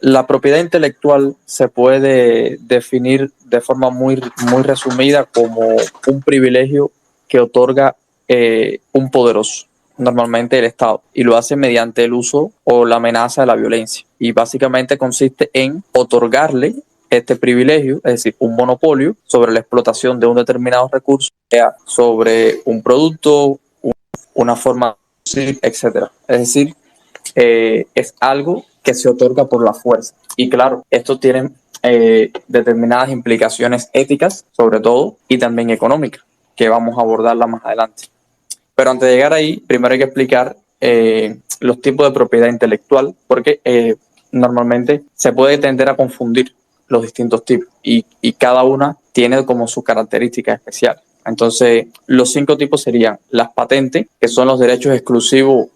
La propiedad intelectual se puede definir de forma muy resumida como un privilegio que otorga un poderoso, normalmente el Estado, y lo hace mediante el uso o la amenaza de la violencia. Y básicamente consiste en otorgarle este privilegio, es decir, un monopolio sobre la explotación de un determinado recurso, sea sobre un producto, una forma de producir, etcétera. Es decir, es algo que se otorga por la fuerza. Y claro, esto tiene determinadas implicaciones éticas, sobre todo, y también económicas, que vamos a abordarla más adelante. Pero antes de llegar ahí, primero hay que explicar los tipos de propiedad intelectual, porque normalmente se puede tender a confundir los distintos tipos y cada una tiene como sus características especiales. Entonces, los 5 tipos serían las patentes, que son los derechos exclusivos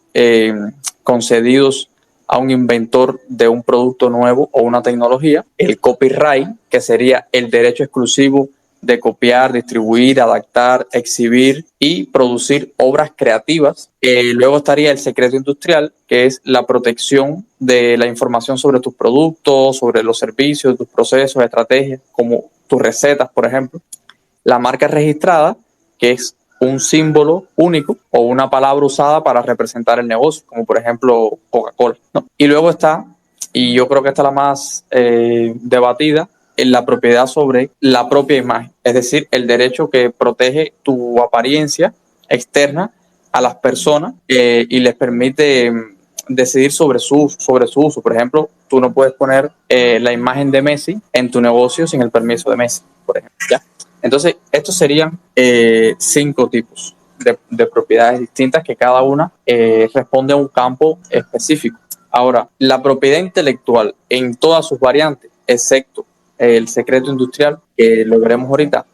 concedidos a un inventor de un producto nuevo o una tecnología; el copyright, que sería el derecho exclusivo de copiar, distribuir, adaptar, exhibir y producir obras creativas. Luego estaría el secreto industrial, que es la protección de la información sobre tus productos, sobre los servicios, tus procesos, estrategias, como tus recetas, por ejemplo. La marca registrada, que es un símbolo único o una palabra usada para representar el negocio, como por ejemplo Coca-Cola, ¿no? Y luego está, y yo creo que esta es la más debatida, en la propiedad sobre la propia imagen, es decir, el derecho que protege tu apariencia externa a las personas y les permite decidir sobre su uso. Por ejemplo, tú no puedes poner la imagen de Messi en tu negocio sin el permiso de Messi, por ejemplo, ¿ya? Entonces, estos serían 5 tipos de propiedades distintas que cada una responde a un campo específico. Ahora, la propiedad intelectual en todas sus variantes, excepto el secreto industrial, que lo veremos ahorita,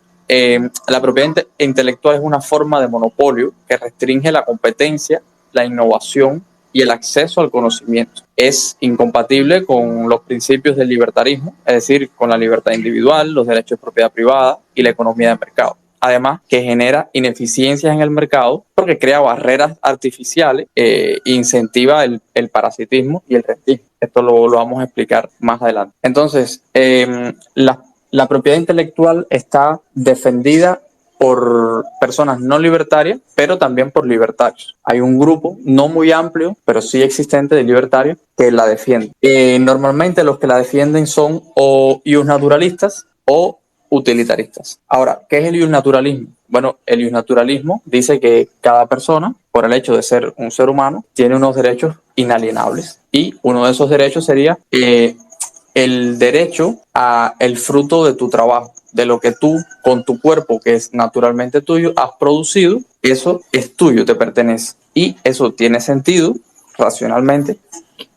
la propiedad intelectual es una forma de monopolio que restringe la competencia, la innovación y el acceso al conocimiento. Es incompatible con los principios del libertarismo, es decir, con la libertad individual, los derechos de propiedad privada y la economía de mercado. Además, que genera ineficiencias en el mercado porque crea barreras artificiales e incentiva el parasitismo y el rentismo. Esto lo vamos a explicar más adelante. Entonces, la propiedad intelectual está defendida por personas no libertarias, pero también por libertarios. Hay un grupo no muy amplio, pero sí existente, de libertarios que la defienden. Normalmente los que la defienden son o naturalistas o utilitaristas. Ahora, ¿qué es el iusnaturalismo? Bueno, el iusnaturalismo dice que cada persona, por el hecho de ser un ser humano, tiene unos derechos inalienables. Y uno de esos derechos sería el derecho a el fruto de tu trabajo, de lo que tú con tu cuerpo, que es naturalmente tuyo, has producido. Eso es tuyo, te pertenece. Y eso tiene sentido racionalmente,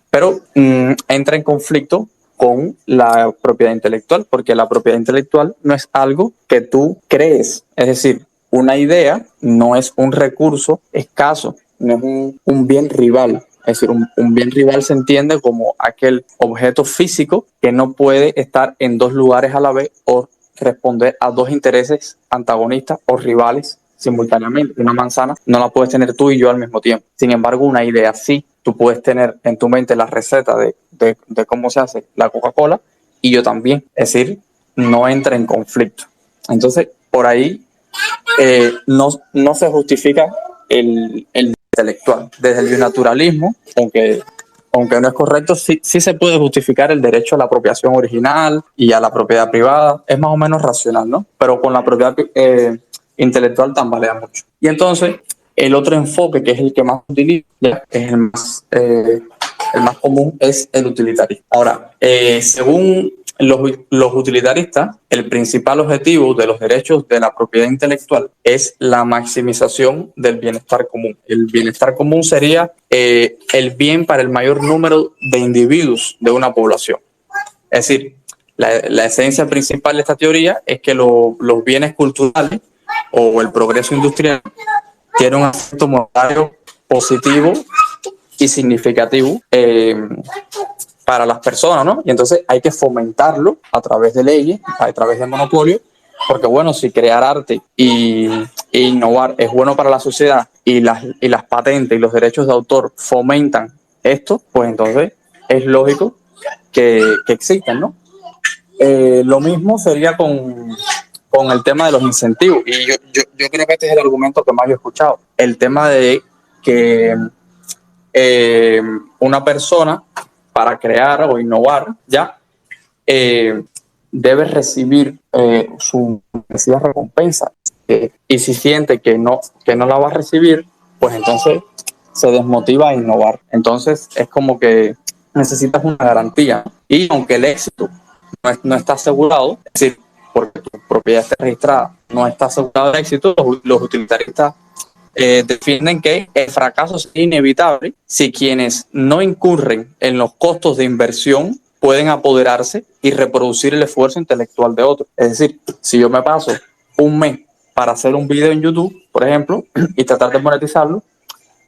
pero entra en conflicto con la propiedad intelectual, porque la propiedad intelectual no es algo que tú crees. Es decir, una idea no es un recurso escaso, no es un bien rival. Es decir, un bien rival se entiende como aquel objeto físico que no puede estar en 2 lugares a la vez o responder a 2 intereses antagonistas o rivales simultáneamente. Una manzana no la puedes tener tú y yo al mismo tiempo. Sin embargo, una idea sí. Tú puedes tener en tu mente la receta de cómo se hace la Coca-Cola y yo también. Es decir, no entra en conflicto. Entonces, por ahí no se justifica el intelectual. Desde el naturalismo, aunque no es correcto, sí se puede justificar el derecho a la apropiación original y a la propiedad privada. Es más o menos racional, ¿no? Pero con la propiedad intelectual tambalea mucho. Y entonces, el otro enfoque, que es el que más utiliza, es el más común, es el utilitarismo. Ahora, según los utilitaristas, el principal objetivo de los derechos de la propiedad intelectual es la maximización del bienestar común. El bienestar común sería el bien para el mayor número de individuos de una población. Es decir, la esencia principal de esta teoría es que los bienes culturales o el progreso industrial tiene un efecto monetario positivo y significativo para las personas, ¿no? Y entonces hay que fomentarlo a través de leyes, a través de monopolios, porque bueno, si crear arte e innovar es bueno para la sociedad y las patentes y los derechos de autor fomentan esto, pues entonces es lógico que existen, ¿no? Lo mismo sería con el tema de los incentivos. Y yo creo que este es el argumento que más yo he escuchado. El tema de que una persona para crear o innovar ya debe recibir su necesidad de recompensa. Y si siente que no la va a recibir, pues entonces se desmotiva a innovar. Entonces es como que necesitas una garantía. Y aunque el éxito no está asegurado, es decir, porque tu propiedad está registrada, no está asegurado el éxito, los utilitaristas defienden que el fracaso es inevitable si quienes no incurren en los costos de inversión pueden apoderarse y reproducir el esfuerzo intelectual de otros. Es decir, si yo me paso un mes para hacer un video en YouTube, por ejemplo, y tratar de monetizarlo,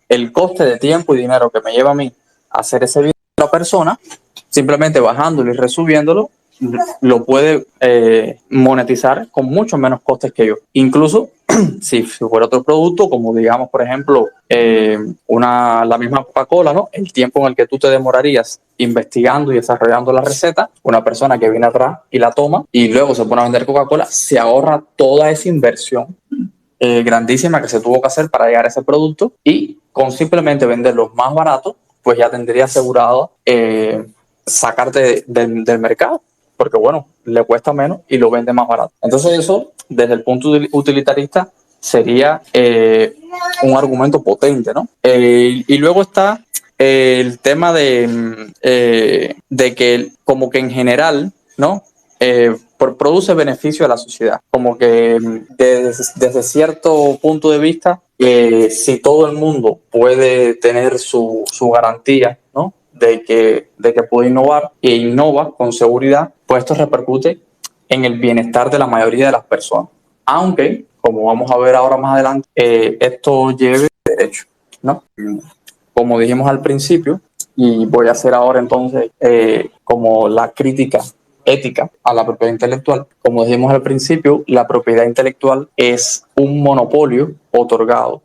el coste de tiempo y dinero que me lleva a mí hacer ese video a otra persona, simplemente bajándolo y resubiéndolo, lo puede monetizar con mucho menos costes que yo. Incluso si fuera otro producto, como digamos, por ejemplo, la misma Coca-Cola, ¿no? El tiempo en el que tú te demorarías investigando y desarrollando la receta, una persona que viene atrás y la toma y luego se pone a vender Coca-Cola, se ahorra toda esa inversión grandísima que se tuvo que hacer para llegar a ese producto, y con simplemente venderlos más baratos, pues ya tendría asegurado sacarte del mercado, porque bueno, le cuesta menos y lo vende más barato. Entonces eso, desde el punto utilitarista, sería un argumento potente, ¿no? Y luego está el tema de que como que en general, ¿no? Produce beneficio a la sociedad. Como que desde cierto punto de vista, si todo el mundo puede tener su garantía, ¿no? de que puede innovar e innova con seguridad, pues esto repercute en el bienestar de la mayoría de las personas. Aunque, como vamos a ver ahora más adelante, esto lleve derecho, ¿no? Como dijimos al principio, y voy a hacer ahora entonces como la crítica ética a la propiedad intelectual. Como dijimos al principio, la propiedad intelectual es un monopolio otorgado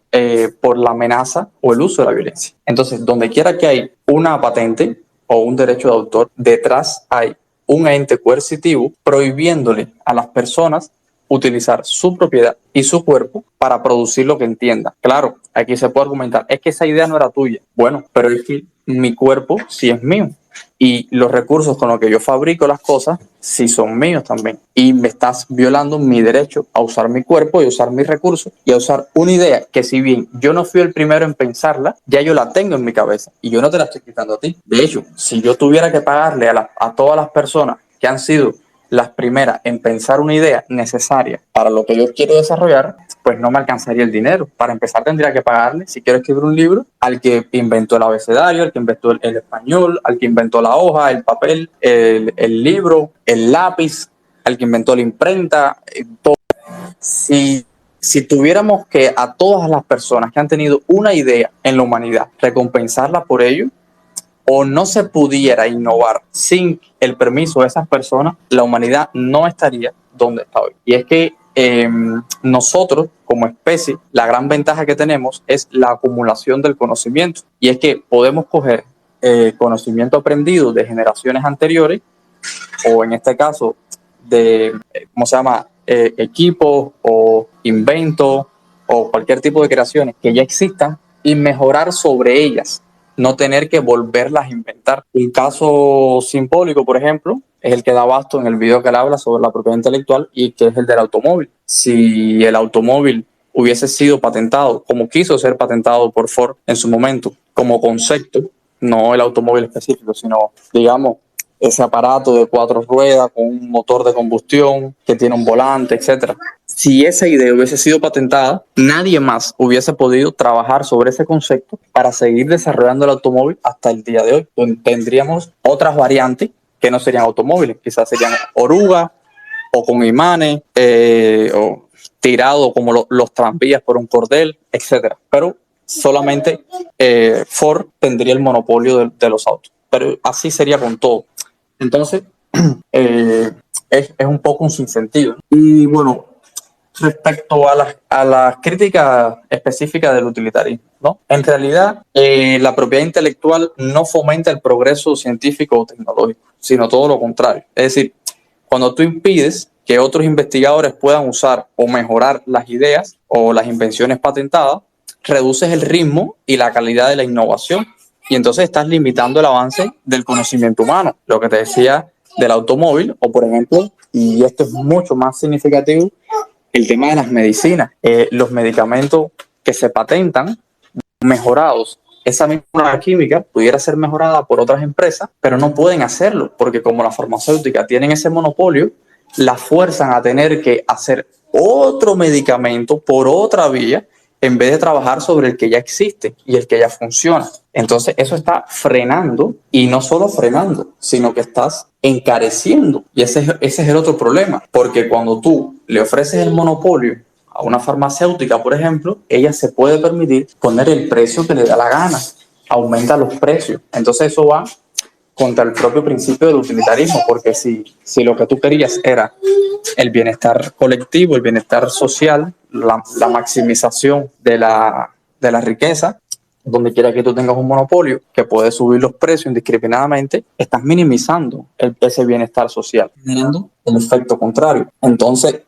por la amenaza o el uso de la violencia. Entonces, donde quiera que hay una patente o un derecho de autor, detrás hay un ente coercitivo prohibiéndole a las personas utilizar su propiedad y su cuerpo para producir lo que entienda. Claro, aquí se puede argumentar, es que esa idea no era tuya. Bueno, pero es que mi cuerpo sí es mío. Y los recursos con los que yo fabrico las cosas sí son míos también. Y me estás violando mi derecho a usar mi cuerpo y usar mis recursos y a usar una idea que, si bien yo no fui el primero en pensarla, ya yo la tengo en mi cabeza y yo no te la estoy quitando a ti. De hecho, si yo tuviera que pagarle a todas las personas que han sido las primeras en pensar una idea necesaria para lo que yo quiero desarrollar, pues no me alcanzaría el dinero. Para empezar, tendría que pagarle, si quiero escribir un libro, al que inventó el abecedario, al que inventó el español, al que inventó la hoja, el papel, el libro, el lápiz, al que inventó la imprenta, todo. Si tuviéramos que a todas las personas que han tenido una idea en la humanidad recompensarla por ello, o no se pudiera innovar sin el permiso de esas personas, la humanidad no estaría donde está hoy. Y es que nosotros, como especie, la gran ventaja que tenemos es la acumulación del conocimiento. Y es que podemos coger conocimiento aprendido de generaciones anteriores, o en este caso, de, ¿cómo se llama? Equipos o inventos o cualquier tipo de creaciones que ya existan, y mejorar sobre ellas, no tener que volverlas a inventar. Un caso simbólico, por ejemplo, es el que da Basto en el video que él habla sobre la propiedad intelectual, y que es el del automóvil. Si el automóvil hubiese sido patentado, como quiso ser patentado por Ford en su momento, como concepto, no el automóvil específico, sino, digamos, ese aparato de 4 ruedas con un motor de combustión que tiene un volante, etcétera. Si esa idea hubiese sido patentada, nadie más hubiese podido trabajar sobre ese concepto para seguir desarrollando el automóvil hasta el día de hoy, donde tendríamos otras variantes que no serían automóviles, quizás serían orugas o con imanes, o tirado como los tranvías por un cordel, etcétera. Pero solamente Ford tendría el monopolio de los autos. Pero así sería con todo. Entonces, es un poco un sinsentido. Y bueno, respecto a las críticas específicas del utilitarismo, ¿no? En realidad, la propiedad intelectual no fomenta el progreso científico o tecnológico, sino todo lo contrario. Es decir, cuando tú impides que otros investigadores puedan usar o mejorar las ideas o las invenciones patentadas, reduces el ritmo y la calidad de la innovación y entonces estás limitando el avance del conocimiento humano. Lo que te decía del automóvil o, por ejemplo, y esto es mucho más significativo, el tema de las medicinas. Los medicamentos que se patentan mejorados. Esa misma química pudiera ser mejorada por otras empresas, pero no pueden hacerlo porque como las farmacéuticas tienen ese monopolio, la fuerzan a tener que hacer otro medicamento por otra vía en vez de trabajar sobre el que ya existe y el que ya funciona. Entonces eso está frenando y no solo frenando, sino que estás encareciendo. Y ese es el otro problema, porque cuando tú le ofreces el monopolio a una farmacéutica, por ejemplo, ella se puede permitir poner el precio que le da la gana, aumenta los precios. Entonces eso va contra el propio principio del utilitarismo, porque si lo que tú querías era el bienestar colectivo, el bienestar social, la maximización de la riqueza, donde quiera que tú tengas un monopolio que puede subir los precios indiscriminadamente, estás minimizando ese bienestar social, generando el efecto contrario. Entonces,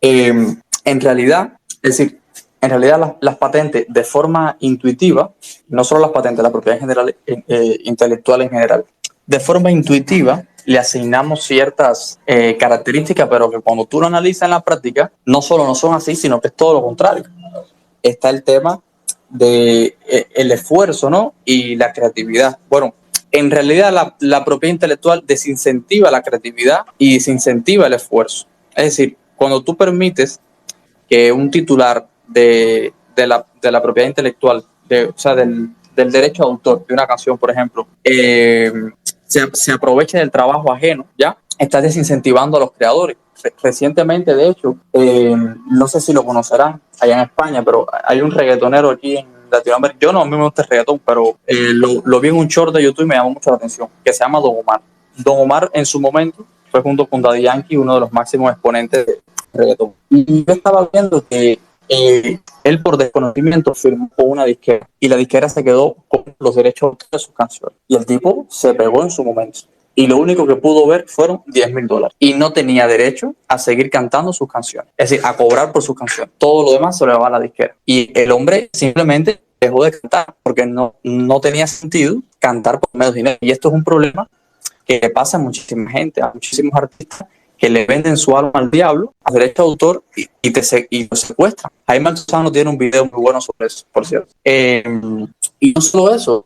en realidad, es decir, en realidad las patentes de forma intuitiva, no solo las patentes, la propiedad en general, intelectual en general, de forma intuitiva le asignamos ciertas características, pero que cuando tú lo analizas en la práctica, no solo no son así, sino que es todo lo contrario. Está el tema de el esfuerzo, ¿no? Y la creatividad. Bueno, en realidad la propiedad intelectual desincentiva la creatividad y desincentiva el esfuerzo. Es decir, cuando tú permites que un titular de la propiedad intelectual, o sea, del derecho de autor de una canción, por ejemplo, se aproveche del trabajo ajeno, ¿ya? Estás desincentivando a los creadores. Recientemente, de hecho, no sé si lo conocerán allá en España, pero hay un reggaetonero aquí en Latinoamérica. Yo no, a mí me gusta el reggaetón, pero lo vi en un short de YouTube y me llamó mucho la atención, que se llama Don Omar. Don Omar en su momento fue junto con Daddy Yankee uno de los máximos exponentes de reggaetón. Y yo estaba viendo que él por desconocimiento firmó con una disquera y la disquera se quedó con los derechos de sus canciones y el tipo se pegó en su momento y lo único que pudo ver fueron $10,000 y no tenía derecho a seguir cantando sus canciones, es decir, a cobrar por sus canciones. Todo lo demás se lo va a la disquera y el hombre simplemente dejó de cantar porque no tenía sentido cantar por menos dinero. Y esto es un problema que le pasa a muchísima gente, a muchísimos artistas que le venden su alma al diablo, a derecho de autor y lo secuestran. Jaime Altozano tiene un video muy bueno sobre eso, por cierto. Y no solo eso,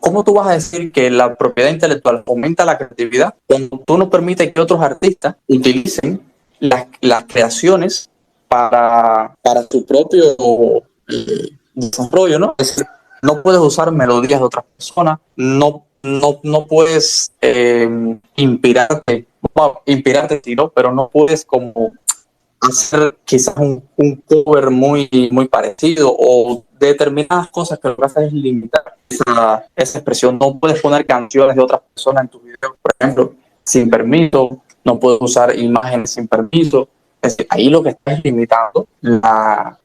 ¿cómo tú vas a decir que la propiedad intelectual aumenta la creatividad cuando tú no permites que otros artistas utilicen las creaciones para su propio desarrollo, ¿no? Es decir, no puedes usar melodías de otras personas, no puedes inspirarte, sí, ¿no? Pero no puedes como hacer quizás un cover muy parecido o determinadas cosas que lo que haces es limitar esa expresión. No puedes poner canciones de otras personas en tus videos, por ejemplo, sin permiso, no puedes usar imágenes sin permiso. Es decir, ahí lo que estás es limitando la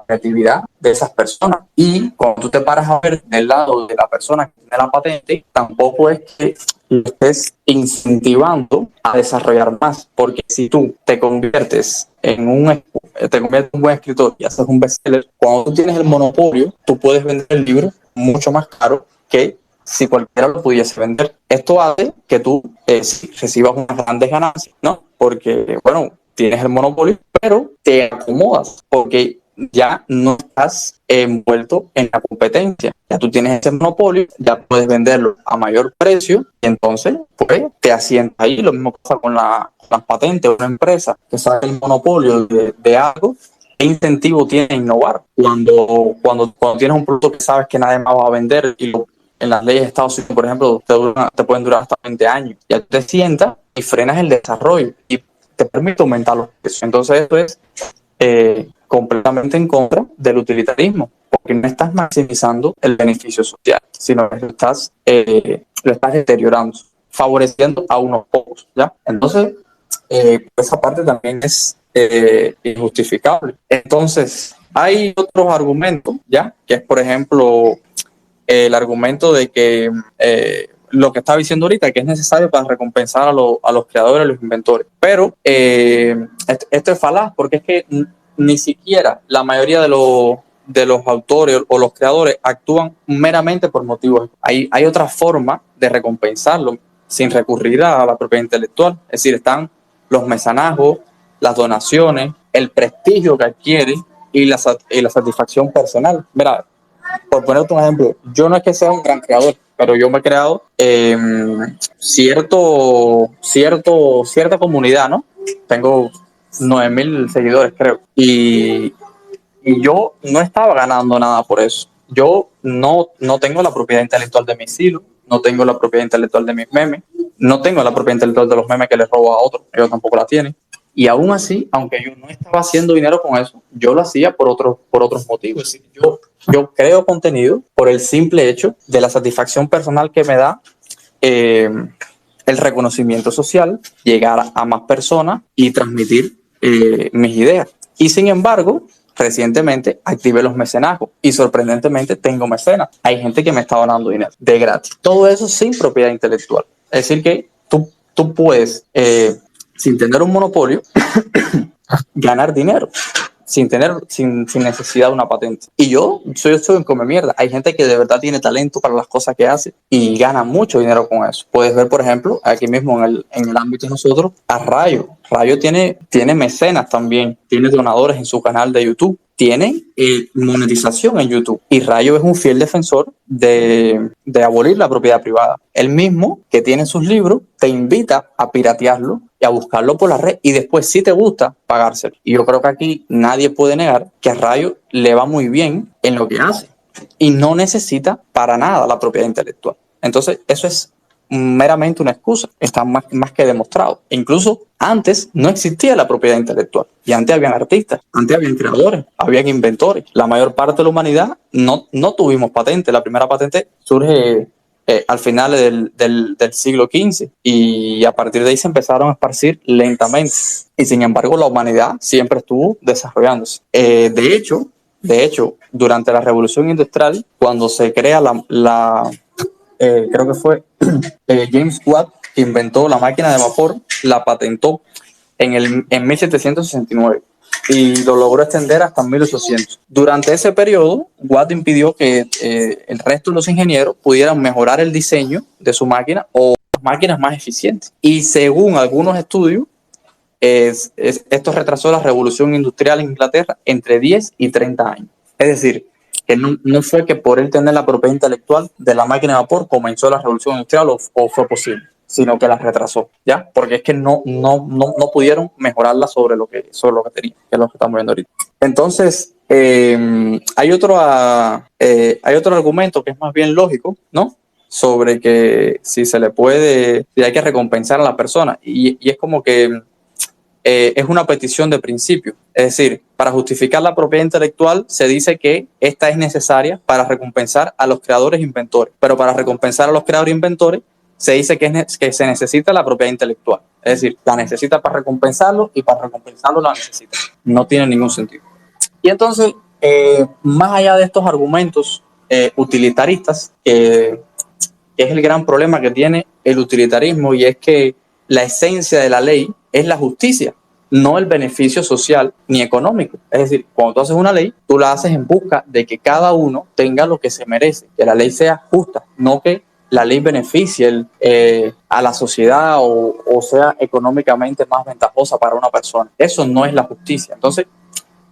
creatividad de esas personas. Y cuando tú te paras a ver del lado de la persona que tiene la patente, tampoco es que lo estés incentivando a desarrollar más, porque si tú te conviertes en un buen escritor y haces un bestseller, cuando tú tienes el monopolio, tú puedes vender el libro mucho más caro que si cualquiera lo pudiese vender. Esto hace que tú recibas unas grandes ganancias, ¿no? Porque, bueno, tienes el monopolio, pero te acomodas porque ya no estás envuelto en la competencia. Ya tú tienes ese monopolio, ya puedes venderlo a mayor precio y entonces pues te asientas ahí. Lo mismo pasa con las patentes. Una empresa que sabe el monopolio de algo, ¿qué incentivo tiene a innovar? Cuando tienes un producto que sabes que nadie más va a vender y en las leyes de Estados Unidos, por ejemplo, te pueden durar hasta 20 años. Ya te sientas y frenas el desarrollo y te permite aumentar los precios. Entonces esto es completamente en contra del utilitarismo, porque no estás maximizando el beneficio social, sino que lo estás deteriorando, favoreciendo a unos pocos, ¿ya? Entonces, esa parte también es injustificable. Entonces, Hay otros argumentos, ¿ya? Que es, por ejemplo, el argumento de que lo que estaba diciendo ahorita, que es necesario para recompensar a los creadores, a los inventores. Pero esto es falaz, porque es que ni siquiera la mayoría de los autores o los creadores actúan meramente por motivos. Hay otra forma de recompensarlo sin recurrir a la propiedad intelectual. Es decir, están los mecenazgos, las donaciones, el prestigio que adquiere y la satisfacción personal. Mira, por ponerte un ejemplo, yo no es que sea un gran creador, pero yo me he creado cierta comunidad, ¿no? Tengo 9.000 seguidores, creo. Y yo no estaba ganando nada por eso. Yo no tengo la propiedad intelectual de mis hilos, no tengo la propiedad intelectual de mis memes, no tengo la propiedad intelectual de los memes que les robo a otros, ellos tampoco la tienen. Y aún así, aunque yo no estaba haciendo dinero con eso, yo lo hacía por otros motivos. Es decir, yo creo contenido por el simple hecho de la satisfacción personal que me da el reconocimiento social, llegar a más personas y transmitir mis ideas. Y sin embargo, recientemente activé los mecenazgos y sorprendentemente tengo mecenas. Hay gente que me está donando dinero de gratis. Todo eso sin propiedad intelectual. Es decir, que tú puedes, sin tener un monopolio, ganar dinero sin necesidad de una patente. Y yo soy un come mierda. Hay gente que de verdad tiene talento para las cosas que hace y gana mucho dinero con eso. Puedes ver, por ejemplo, aquí mismo en el ámbito de nosotros, a Rayo. Rayo tiene mecenas también, tiene donadores en su canal de YouTube, tiene monetización en YouTube. Y Rayo es un fiel defensor de abolir la propiedad privada. Él mismo, que tiene sus libros, te invita a piratearlo y a buscarlo por la red y después, si te gusta, pagárselo. Y yo creo que aquí nadie puede negar que a Rayo le va muy bien en lo que hace y no necesita para nada la propiedad intelectual. Entonces, eso es meramente una excusa, está más que demostrado. E incluso antes no existía la propiedad intelectual y antes habían artistas, antes habían creadores, habían inventores. La mayor parte de la humanidad no tuvimos patente. La primera patente surge al final del siglo XV y a partir de ahí se empezaron a esparcir lentamente y sin embargo la humanidad siempre estuvo desarrollándose. De hecho, durante la Revolución Industrial, cuando se crea creo que fue James Watt, que inventó la máquina de vapor, la patentó en 1769 y lo logró extender hasta 1800. Durante ese periodo, Watt impidió que el resto de los ingenieros pudieran mejorar el diseño de su máquina o máquinas más eficientes. Y según algunos estudios, esto retrasó la revolución industrial en Inglaterra entre 10 y 30 años. Es decir, que no fue que por él tener la propiedad intelectual de la máquina de vapor comenzó la revolución industrial o fue posible, sino que la retrasó, ¿ya? Porque es que no pudieron mejorarla sobre lo que tenían, que es lo que estamos viendo ahorita. Entonces, hay otro argumento que es más bien lógico, ¿no? Sobre que si hay que recompensar a la persona. Y es como que es una petición de principio. Es decir, para justificar la propiedad intelectual se dice que esta es necesaria para recompensar a los creadores e inventores, pero para recompensar a los creadores e inventores se dice que se necesita la propiedad intelectual. Es decir, la necesita para recompensarlo y para recompensarlo la necesita. No tiene ningún sentido. Y entonces, más allá de estos argumentos utilitaristas, que es el gran problema que tiene el utilitarismo, y es que la esencia de la ley es la justicia, no el beneficio social ni económico. Es decir, cuando tú haces una ley, tú la haces en busca de que cada uno tenga lo que se merece, que la ley sea justa, no que la ley beneficie a la sociedad o sea económicamente más ventajosa para una persona. Eso no es la justicia. Entonces,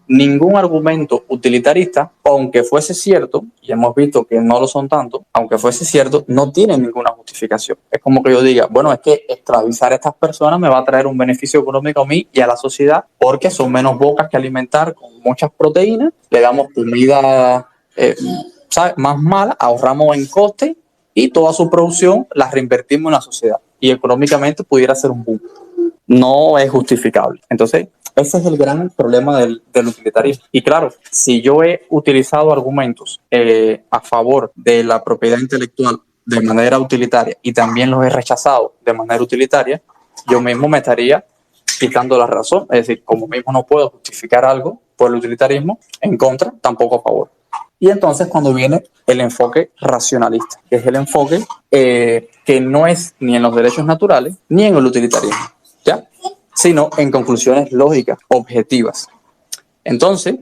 ningún argumento utilitarista, aunque fuese cierto, y hemos visto que no lo son tanto, aunque fuese cierto, no tiene ninguna justificación. Es como que yo diga, bueno, es que esclavizar a estas personas me va a traer un beneficio económico a mí y a la sociedad porque son menos bocas que alimentar con muchas proteínas, le damos comida ¿sabes?, más mala, ahorramos en coste y toda su producción la reinvertimos en la sociedad y económicamente pudiera ser un boom. No es justificable. Entonces, ese es el gran problema del utilitarismo. Y claro, si yo he utilizado argumentos a favor de la propiedad intelectual de manera utilitaria y también los he rechazado de manera utilitaria, yo mismo me estaría quitando la razón. Es decir, como mismo no puedo justificar algo, por el utilitarismo, en contra, tampoco a favor. Y entonces cuando viene el enfoque racionalista, que es el enfoque que no es ni en los derechos naturales ni en el utilitarismo, ¿ya? Sino en conclusiones lógicas, objetivas. Entonces,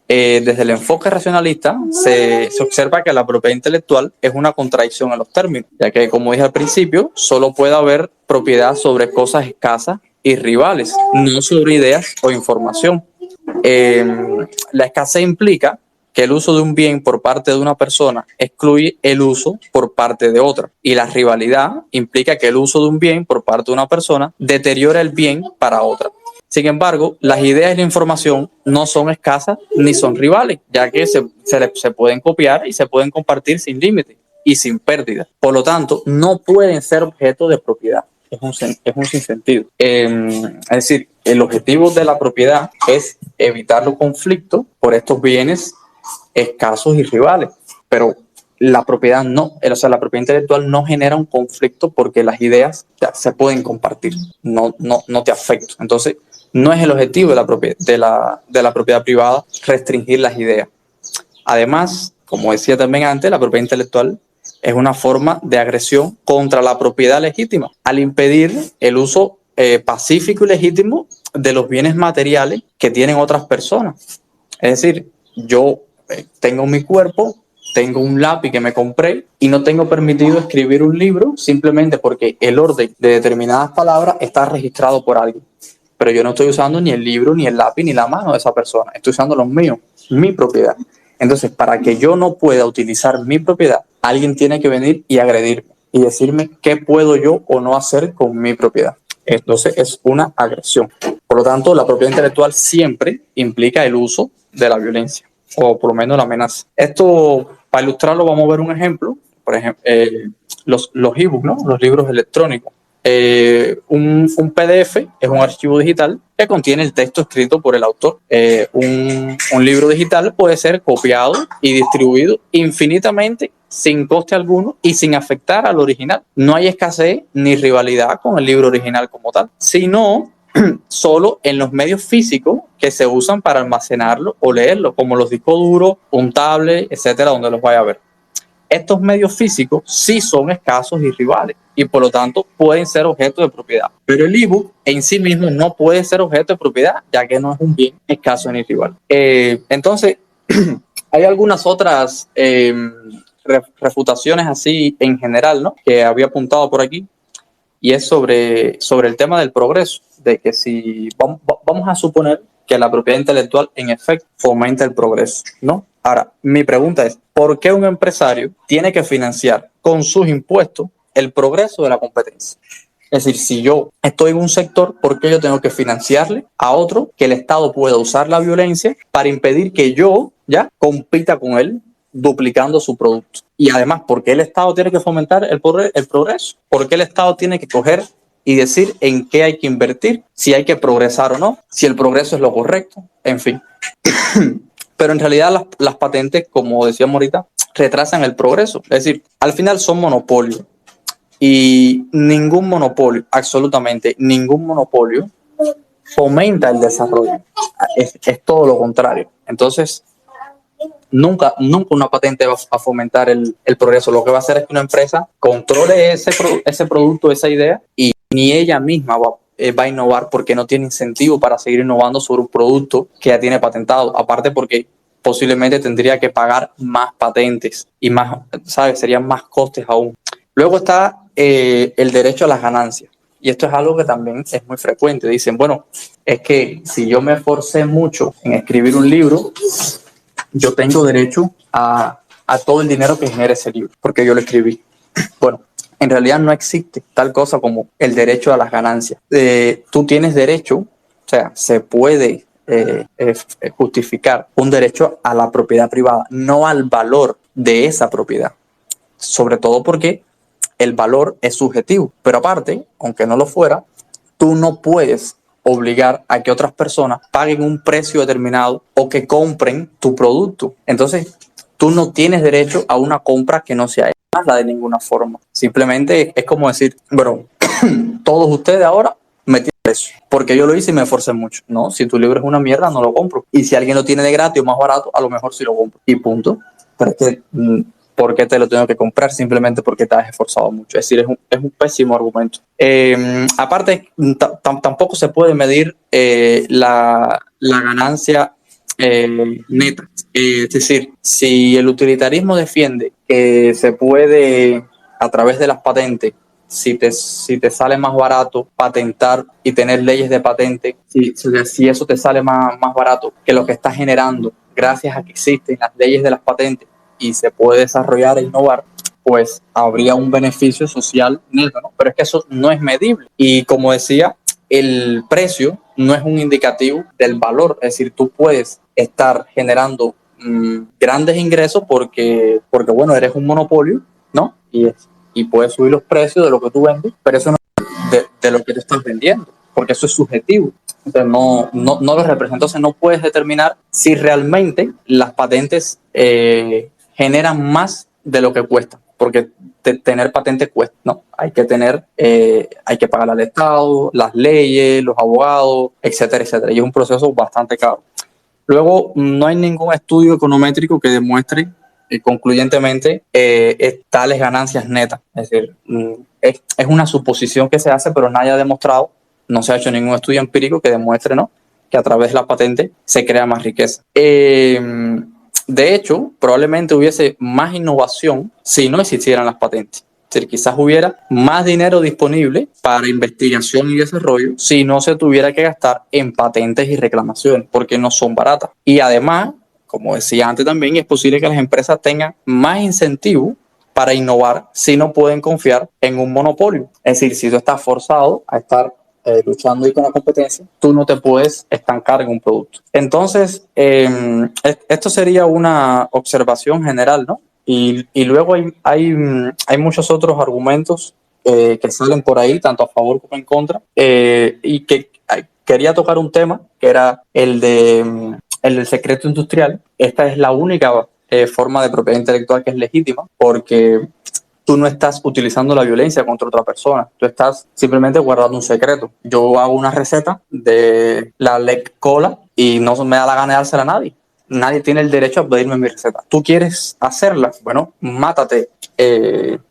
desde el enfoque racionalista se observa que la propiedad intelectual es una contradicción en los términos, ya que, como dije al principio, solo puede haber propiedad sobre cosas escasas y rivales, no sobre ideas o información. La escasez implica que el uso de un bien por parte de una persona excluye el uso por parte de otra. Y la rivalidad implica que el uso de un bien por parte de una persona deteriora el bien para otra. Sin embargo, las ideas y la información no son escasas ni son rivales, ya que se pueden copiar y se pueden compartir sin límite y sin pérdida. Por lo tanto, no pueden ser objeto de propiedad. Es un sinsentido. Es decir, el objetivo de la propiedad es evitar los conflictos por estos bienes escasos y rivales, pero la propiedad no, o sea, la propiedad intelectual no genera un conflicto porque las ideas se pueden compartir, no te afectan. Entonces, no es el objetivo de la propiedad privada restringir las ideas. Además, como decía también antes, la propiedad intelectual es una forma de agresión contra la propiedad legítima, al impedir el uso pacífico y legítimo de los bienes materiales que tienen otras personas. Es decir, yo tengo mi cuerpo, tengo un lápiz que me compré y no tengo permitido escribir un libro simplemente porque el orden de determinadas palabras está registrado por alguien. Pero yo no estoy usando ni el libro, ni el lápiz, ni la mano de esa persona. Estoy usando los míos, mi propiedad. Entonces, para que yo no pueda utilizar mi propiedad, alguien tiene que venir y agredirme y decirme qué puedo yo o no hacer con mi propiedad. Entonces, es una agresión. Por lo tanto, la propiedad intelectual siempre implica el uso de la violencia, o por lo menos la amenaza. Esto, para ilustrarlo, vamos a ver un ejemplo. Por ejemplo, los ebooks, ¿no? Los libros electrónicos. Un PDF es un archivo digital que contiene el texto escrito por el autor. Un libro digital puede ser copiado y distribuido infinitamente sin coste alguno y sin afectar al original. No hay escasez ni rivalidad con el libro original como tal, sino solo en los medios físicos que se usan para almacenarlo o leerlo, como los discos duros, un tablet, etcétera, donde los vaya a ver. Estos medios físicos sí son escasos y rivales y por lo tanto pueden ser objeto de propiedad. Pero el ebook en sí mismo no puede ser objeto de propiedad, ya que no es un bien escaso ni rival. Entonces, hay algunas otras refutaciones así en general, ¿no? Que había apuntado por aquí, y es sobre el tema del progreso, de que si vamos a suponer que la propiedad intelectual en efecto fomenta el progreso, ¿no? Ahora, mi pregunta es, ¿por qué un empresario tiene que financiar con sus impuestos el progreso de la competencia? Es decir, si yo estoy en un sector, ¿por qué yo tengo que financiarle a otro que el Estado pueda usar la violencia para impedir que yo ya compita con él duplicando su producto? Y además, ¿por qué el Estado tiene que fomentar el progreso? ¿Por qué el Estado tiene que coger y decir en qué hay que invertir, si hay que progresar o no, si el progreso es lo correcto? En fin. Pero en realidad las patentes, como decíamos ahorita, retrasan el progreso. Es decir, al final son monopolios. Y ningún monopolio, absolutamente ningún monopolio, fomenta el desarrollo. Es todo lo contrario. Entonces, nunca una patente va a fomentar el progreso. Lo que va a hacer es que una empresa controle ese producto, esa idea, y ni ella misma va a innovar porque no tiene incentivo para seguir innovando sobre un producto que ya tiene patentado. Aparte porque posiblemente tendría que pagar más patentes y más, ¿sabes? Serían más costes aún. Luego está el derecho a las ganancias. Y esto es algo que también es muy frecuente. Dicen, bueno, es que si yo me esforcé mucho en escribir un libro, yo tengo derecho a todo el dinero que genere ese libro, porque yo lo escribí. Bueno, en realidad no existe tal cosa como el derecho a las ganancias. Tú tienes derecho, o sea, se puede justificar un derecho a la propiedad privada, no al valor de esa propiedad. Sobre todo porque el valor es subjetivo. Pero aparte, aunque no lo fuera, tú no puedes obligar a que otras personas paguen un precio determinado o que compren tu producto. Entonces, tú no tienes derecho a una compra que no sea la de ninguna forma. Simplemente es como decir, bueno, todos ustedes ahora me tienen precio. porque yo lo hice y me esforcé mucho. No, si tu libro es una mierda, no lo compro. Y si alguien lo tiene de gratis o más barato, a lo mejor sí lo compro. Y punto. Pero es que, ¿por qué te lo tengo que comprar? Simplemente porque te has esforzado mucho. Es decir, es un pésimo argumento. Aparte, tampoco se puede medir la ganancia neta. Es decir, si el utilitarismo defiende que se puede, a través de las patentes, si te sale más barato patentar y tener leyes de patente, si eso te sale más barato que lo que estás generando gracias a que existen las leyes de las patentes y se puede desarrollar e innovar, pues habría un beneficio social neto, ¿no? Pero es que eso no es medible. Y como decía, el precio no es un indicativo del valor. Es decir, tú puedes estar generando grandes ingresos porque, bueno, eres un monopolio, ¿no? Y puedes subir los precios de lo que tú vendes, pero eso no es de lo que tú estás vendiendo, porque eso es subjetivo. Entonces no lo representa. Entonces no puedes determinar si realmente las patentes generan más de lo que cuestan, porque tener patentes cuesta, ¿no? Hay que pagar al Estado, las leyes, los abogados, etcétera, etcétera. Y es un proceso bastante caro. Luego, no hay ningún estudio econométrico que demuestre concluyentemente tales ganancias netas. Es decir, es una suposición que se hace, pero nadie ha demostrado, no se ha hecho ningún estudio empírico que demuestre, ¿no?, que a través de la patente se crea más riqueza. De hecho, probablemente hubiese más innovación si no existieran las patentes. Es decir, quizás hubiera más dinero disponible para investigación y desarrollo si no se tuviera que gastar en patentes y reclamaciones, porque no son baratas. Y además, como decía antes también, es posible que las empresas tengan más incentivo para innovar si no pueden confiar en un monopolio. Es decir, si tú estás forzado a estar luchando ahí con la competencia, tú no te puedes estancar en un producto. Entonces, esto sería una observación general, ¿no? Y luego hay muchos otros argumentos que salen por ahí, tanto a favor como en contra, y que quería tocar un tema que era el del secreto industrial. Esta es la única forma de propiedad intelectual que es legítima, porque tú no estás utilizando la violencia contra otra persona, tú estás simplemente guardando un secreto. Yo hago una receta de la Lec Cola y no me da la gana de dársela a nadie. Nadie tiene el derecho a pedirme mi receta. ¿Tú quieres hacerla? Bueno, mátate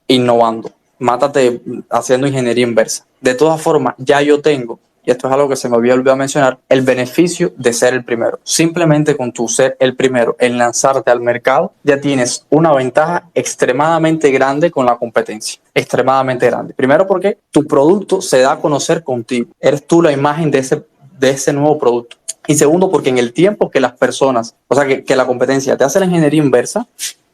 innovando, mátate haciendo ingeniería inversa. De todas formas, ya yo tengo, y esto es algo que se me había olvidado mencionar, el beneficio de ser el primero. Simplemente con tu ser el primero en lanzarte al mercado, ya tienes una ventaja extremadamente grande con la competencia. Extremadamente grande. Primero porque tu producto se da a conocer contigo. Eres tú la imagen de ese nuevo producto. Y segundo, porque en el tiempo que las personas, o sea, que la competencia te hace la ingeniería inversa,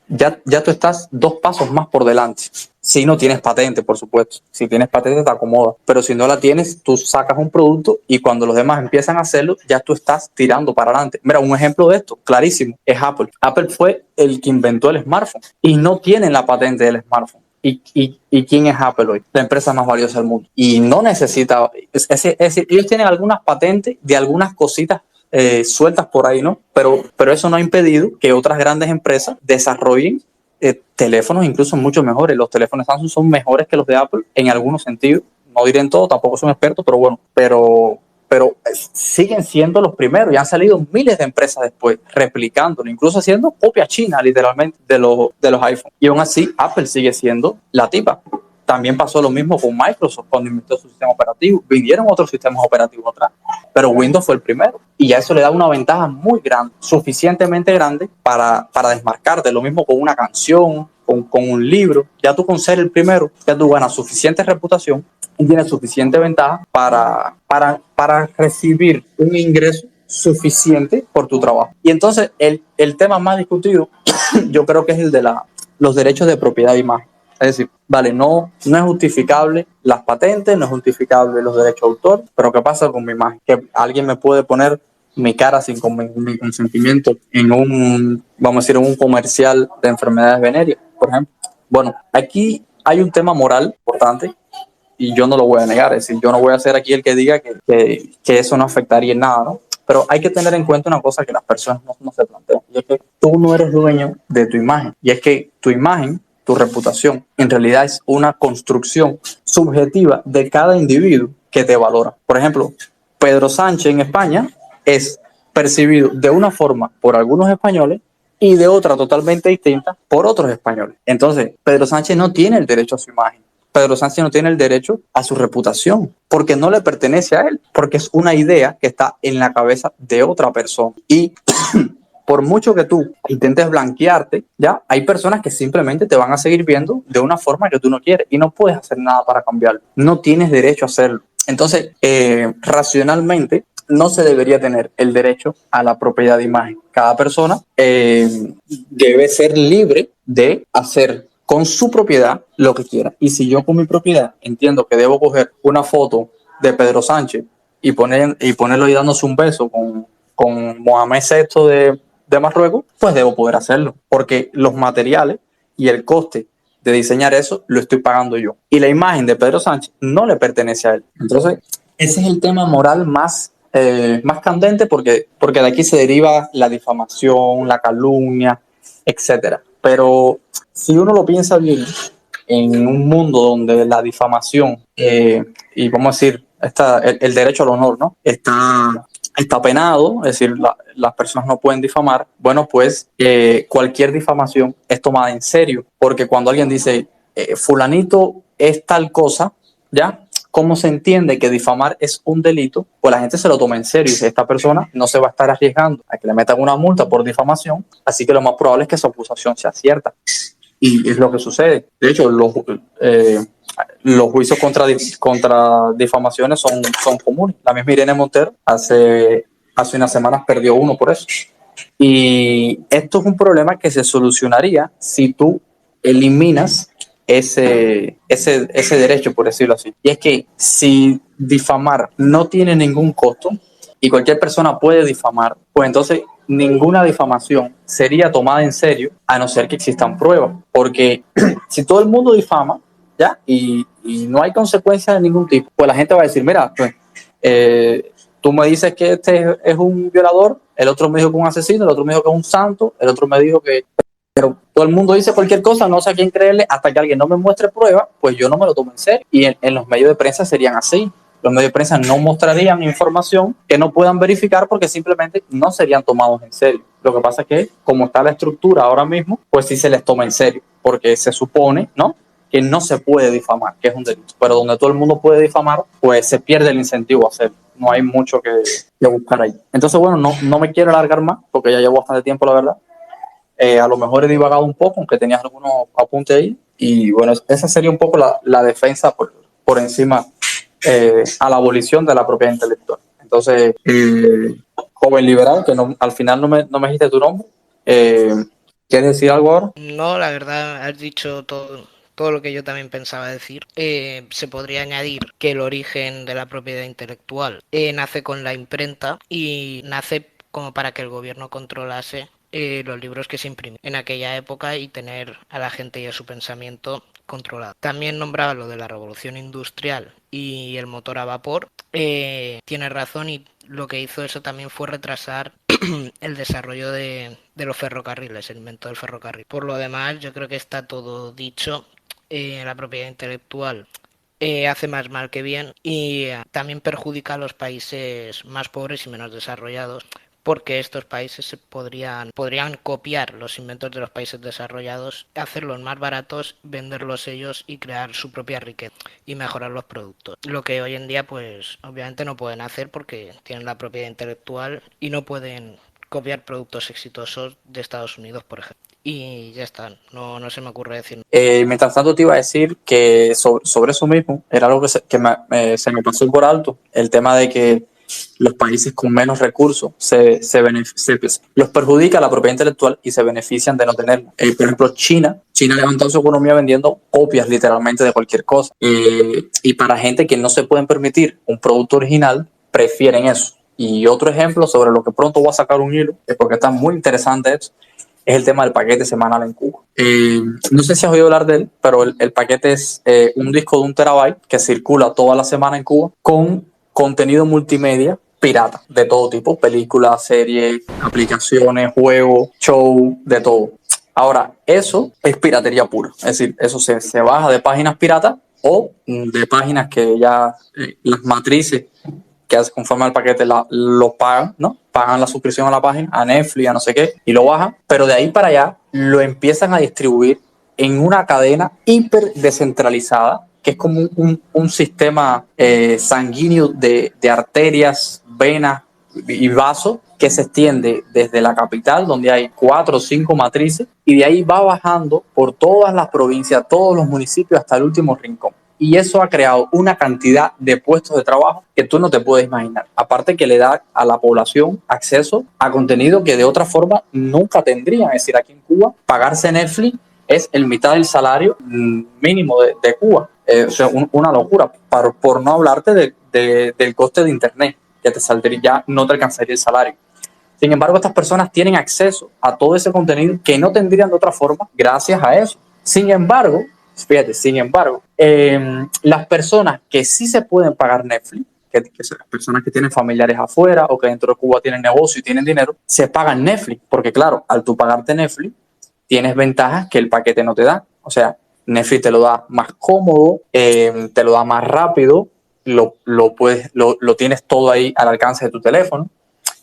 ya tú estás 2 pasos más por delante. Si no tienes patente, por supuesto. Si tienes patente te acomoda. Pero si no la tienes, tú sacas un producto y cuando los demás empiezan a hacerlo, ya tú estás tirando para adelante. Mira, un ejemplo de esto, clarísimo, es Apple. Apple fue el que inventó el smartphone y no tienen la patente del smartphone. ¿Y quién es Apple hoy? La empresa más valiosa del mundo. Y no necesita, es decir, ellos tienen algunas patentes de algunas cositas sueltas por ahí, ¿no? Pero eso no ha impedido que otras grandes empresas desarrollen teléfonos incluso mucho mejores. Los teléfonos Samsung son mejores que los de Apple en algunos sentidos. No diré en todo, tampoco soy un experto, pero bueno, pero siguen siendo los primeros y han salido miles de empresas después replicándolo, incluso haciendo copia china literalmente de los iPhones. Y aún así Apple sigue siendo la tipa. También pasó lo mismo con Microsoft cuando inventó su sistema operativo. Vinieron otros sistemas operativos atrás, pero Windows fue el primero. Y ya eso le da una ventaja muy grande, suficientemente grande para desmarcarte. Lo mismo con una canción, con un libro. Ya tú con ser el primero, ya tú ganas suficiente reputación y tienes suficiente ventaja para recibir un ingreso suficiente por tu trabajo. Y entonces el tema más discutido yo creo que es el de los derechos de propiedad de imagen. Es decir, vale, no es justificable las patentes, no es justificable los derechos de autor, pero ¿qué pasa con mi imagen? Que alguien me puede poner mi cara sin mi consentimiento en vamos a decir, en un comercial de enfermedades venéreas, por ejemplo. Bueno, aquí hay un tema moral importante y yo no lo voy a negar. Es decir, yo no voy a ser aquí el que diga que eso no afectaría en nada, ¿no? Pero hay que tener en cuenta una cosa que las personas no se plantean, y es que tú no eres dueño de tu imagen, y es que tu imagen, tu reputación, en realidad es una construcción subjetiva de cada individuo que te valora. Por ejemplo, Pedro Sánchez en España es percibido de una forma por algunos españoles y de otra totalmente distinta por otros españoles. Entonces, Pedro Sánchez no tiene el derecho a su imagen. Pedro Sánchez no tiene el derecho a su reputación, porque no le pertenece a él, porque es una idea que está en la cabeza de otra persona. Y por mucho que tú intentes blanquearte, ya hay personas que simplemente te van a seguir viendo de una forma que tú no quieres y no puedes hacer nada para cambiarlo. No tienes derecho a hacerlo. Entonces, racionalmente, no se debería tener el derecho a la propiedad de imagen. Cada persona debe ser libre de hacer con su propiedad lo que quiera. Y si yo con mi propiedad entiendo que debo coger una foto de Pedro Sánchez y ponerlo y dándose un beso con Mohamed VI de Marruecos, pues debo poder hacerlo. Porque los materiales y el coste de diseñar eso lo estoy pagando yo. Y la imagen de Pedro Sánchez no le pertenece a él. Entonces, ese es el tema moral más candente porque de aquí se deriva la difamación, la calumnia, etcétera. Pero si uno lo piensa bien, en un mundo donde la difamación y vamos a decir el derecho al honor, ¿no? Está penado, es decir, las personas no pueden difamar. Bueno, pues cualquier difamación es tomada en serio, porque cuando alguien dice fulanito es tal cosa, ¿ya? ¿Cómo se entiende que difamar es un delito? Pues la gente se lo toma en serio y dice, esta persona no se va a estar arriesgando a que le metan una multa por difamación, así que lo más probable es que su acusación sea cierta. Y es lo que sucede. De hecho, los juicios contra difamaciones son comunes. La misma Irene Montero hace unas semanas perdió uno por eso. Y esto es un problema que se solucionaría si tú eliminas ese derecho, por decirlo así. Y es que si difamar no tiene ningún costo y cualquier persona puede difamar, pues entonces ninguna difamación sería tomada en serio a no ser que existan pruebas. Porque si todo el mundo difama, ¿ya? Y no hay consecuencias de ningún tipo, pues la gente va a decir, mira, pues, tú me dices que este es un violador, el otro me dijo que es un asesino, el otro me dijo que es un santo, el otro me dijo que... Pero todo el mundo dice cualquier cosa, no sé a quién creerle, hasta que alguien no me muestre pruebas, pues yo no me lo tomo en serio. Y en los medios de prensa serían así. Los medios de prensa no mostrarían información que no puedan verificar porque simplemente no serían tomados en serio. Lo que pasa es que, como está la estructura ahora mismo, pues sí se les toma en serio, porque se supone, ¿no?, que no se puede difamar, que es un delito. Pero donde todo el mundo puede difamar, pues se pierde el incentivo a hacerlo. No hay mucho que buscar ahí. Entonces, bueno, no me quiero alargar más, porque ya llevo bastante tiempo, la verdad. A lo mejor he divagado un poco, aunque tenías algunos apuntes ahí. Y bueno, esa sería un poco la defensa por encima a la abolición de la propiedad intelectual. Entonces, joven liberal, que al final no me dijiste tu nombre, ¿quieres decir algo ahora? No, la verdad, has dicho todo lo que yo también pensaba decir. Se podría añadir que el origen de la propiedad intelectual nace con la imprenta y nace como para que el gobierno controlase los libros que se imprimen en aquella época y tener a la gente y a su pensamiento controlado. También nombraba lo de la revolución industrial y el motor a vapor. Tiene razón, y lo que hizo eso también fue retrasar el desarrollo de los ferrocarriles, el invento del ferrocarril. Por lo demás, yo creo que está todo dicho. La propiedad intelectual hace más mal que bien y también perjudica a los países más pobres y menos desarrollados, porque estos países podrían copiar los inventos de los países desarrollados, hacerlos más baratos, venderlos ellos y crear su propia riqueza y mejorar los productos. Lo que hoy en día, pues obviamente no pueden hacer porque tienen la propiedad intelectual y no pueden copiar productos exitosos de Estados Unidos, por ejemplo. Y ya está, no se me ocurre decir. Mientras tanto te iba a decir que sobre eso mismo, era algo que se me pasó por alto, el tema de que los países con menos recursos los perjudica la propiedad intelectual y se benefician de no tenerla. Por ejemplo, China ha levantado su economía vendiendo copias literalmente de cualquier cosa. Y para gente que no se pueden permitir un producto original, prefieren eso. Y otro ejemplo sobre lo que pronto voy a sacar un hilo, es porque está muy interesante esto, es el tema del paquete semanal en Cuba. No sé si has oído hablar de él, pero el paquete es un disco de 1 TB que circula toda la semana en Cuba con contenido multimedia pirata de todo tipo, películas, series, aplicaciones, juegos, show, de todo. Ahora, eso es piratería pura, es decir, eso se baja de páginas piratas o de páginas que ya las matrices que conforme al paquete lo pagan, ¿no? Pagan la suscripción a la página, a Netflix, a no sé qué, y lo bajan, pero de ahí para allá lo empiezan a distribuir en una cadena hiper descentralizada, que es como un sistema sanguíneo de arterias, venas y vasos que se extiende desde la capital, donde hay 4 o 5 matrices, y de ahí va bajando por todas las provincias, todos los municipios, hasta el último rincón. Y eso ha creado una cantidad de puestos de trabajo que tú no te puedes imaginar. Aparte que le da a la población acceso a contenido que de otra forma nunca tendrían. Es decir, aquí en Cuba, pagarse Netflix es el mitad del salario mínimo de Cuba. O sea, una locura. Por no hablarte del coste de Internet, que te saldría, ya no te alcanzaría el salario. Sin embargo, estas personas tienen acceso a todo ese contenido que no tendrían de otra forma gracias a eso. Sin embargo, fíjate, las personas que sí se pueden pagar Netflix, que son las personas que tienen familiares afuera o que dentro de Cuba tienen negocio y tienen dinero, se pagan Netflix, porque claro, al tú pagarte Netflix, tienes ventajas que el paquete no te da. O sea, Netflix te lo da más cómodo, te lo da más rápido, lo tienes todo ahí al alcance de tu teléfono.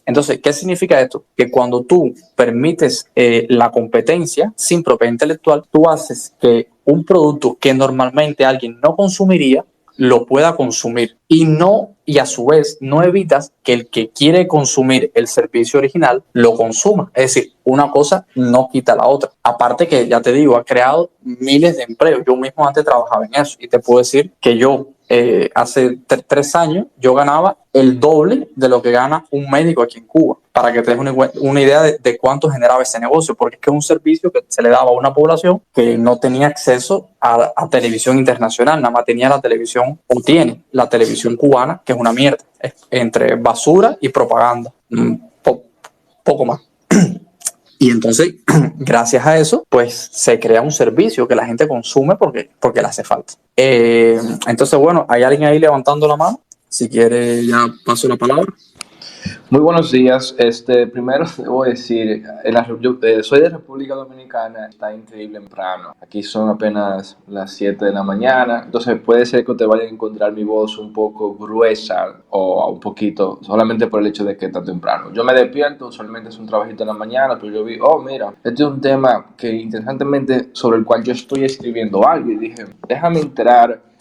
Entonces, ¿qué significa esto? Que cuando tú permites la competencia sin propiedad intelectual, tú haces que un producto que normalmente alguien no consumiría, lo pueda consumir y a su vez no evitas que el que quiere consumir el servicio original lo consuma. Es decir, una cosa no quita la otra. Aparte que, ya te digo, ha creado miles de empleos. Yo mismo antes trabajaba en eso y te puedo decir que yo hace 3 años yo ganaba el doble de lo que gana un médico aquí en Cuba, para que te des una idea de cuánto generaba ese negocio, porque es que es un servicio que se le daba a una población que no tenía acceso a televisión internacional, nada más tenía la televisión, o tiene la televisión cubana, que es una mierda, es entre basura y propaganda, poco más. Y entonces, gracias a eso, pues se crea un servicio que la gente consume porque le hace falta. Entonces, bueno, hay alguien ahí levantando la mano. Si quiere, ya paso la palabra. Muy buenos días. Primero debo decir, yo soy de República Dominicana, está increíble temprano. Aquí son apenas las 7 de la mañana, entonces puede ser que te vaya a encontrar mi voz un poco gruesa o un poquito, solamente por el hecho de que está temprano. Yo me despierto, usualmente es un trabajito en la mañana, pero yo vi, mira, este es un tema que interesantemente sobre el cual yo estoy escribiendo algo y dije, déjame entrar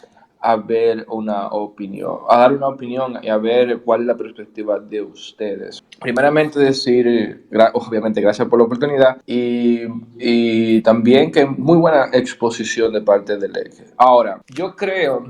a ver una opinión, a dar una opinión y a ver cuál es la perspectiva de ustedes. Primeramente decir, obviamente gracias por la oportunidad y también que muy buena exposición de parte del eje. Ahora, yo creo,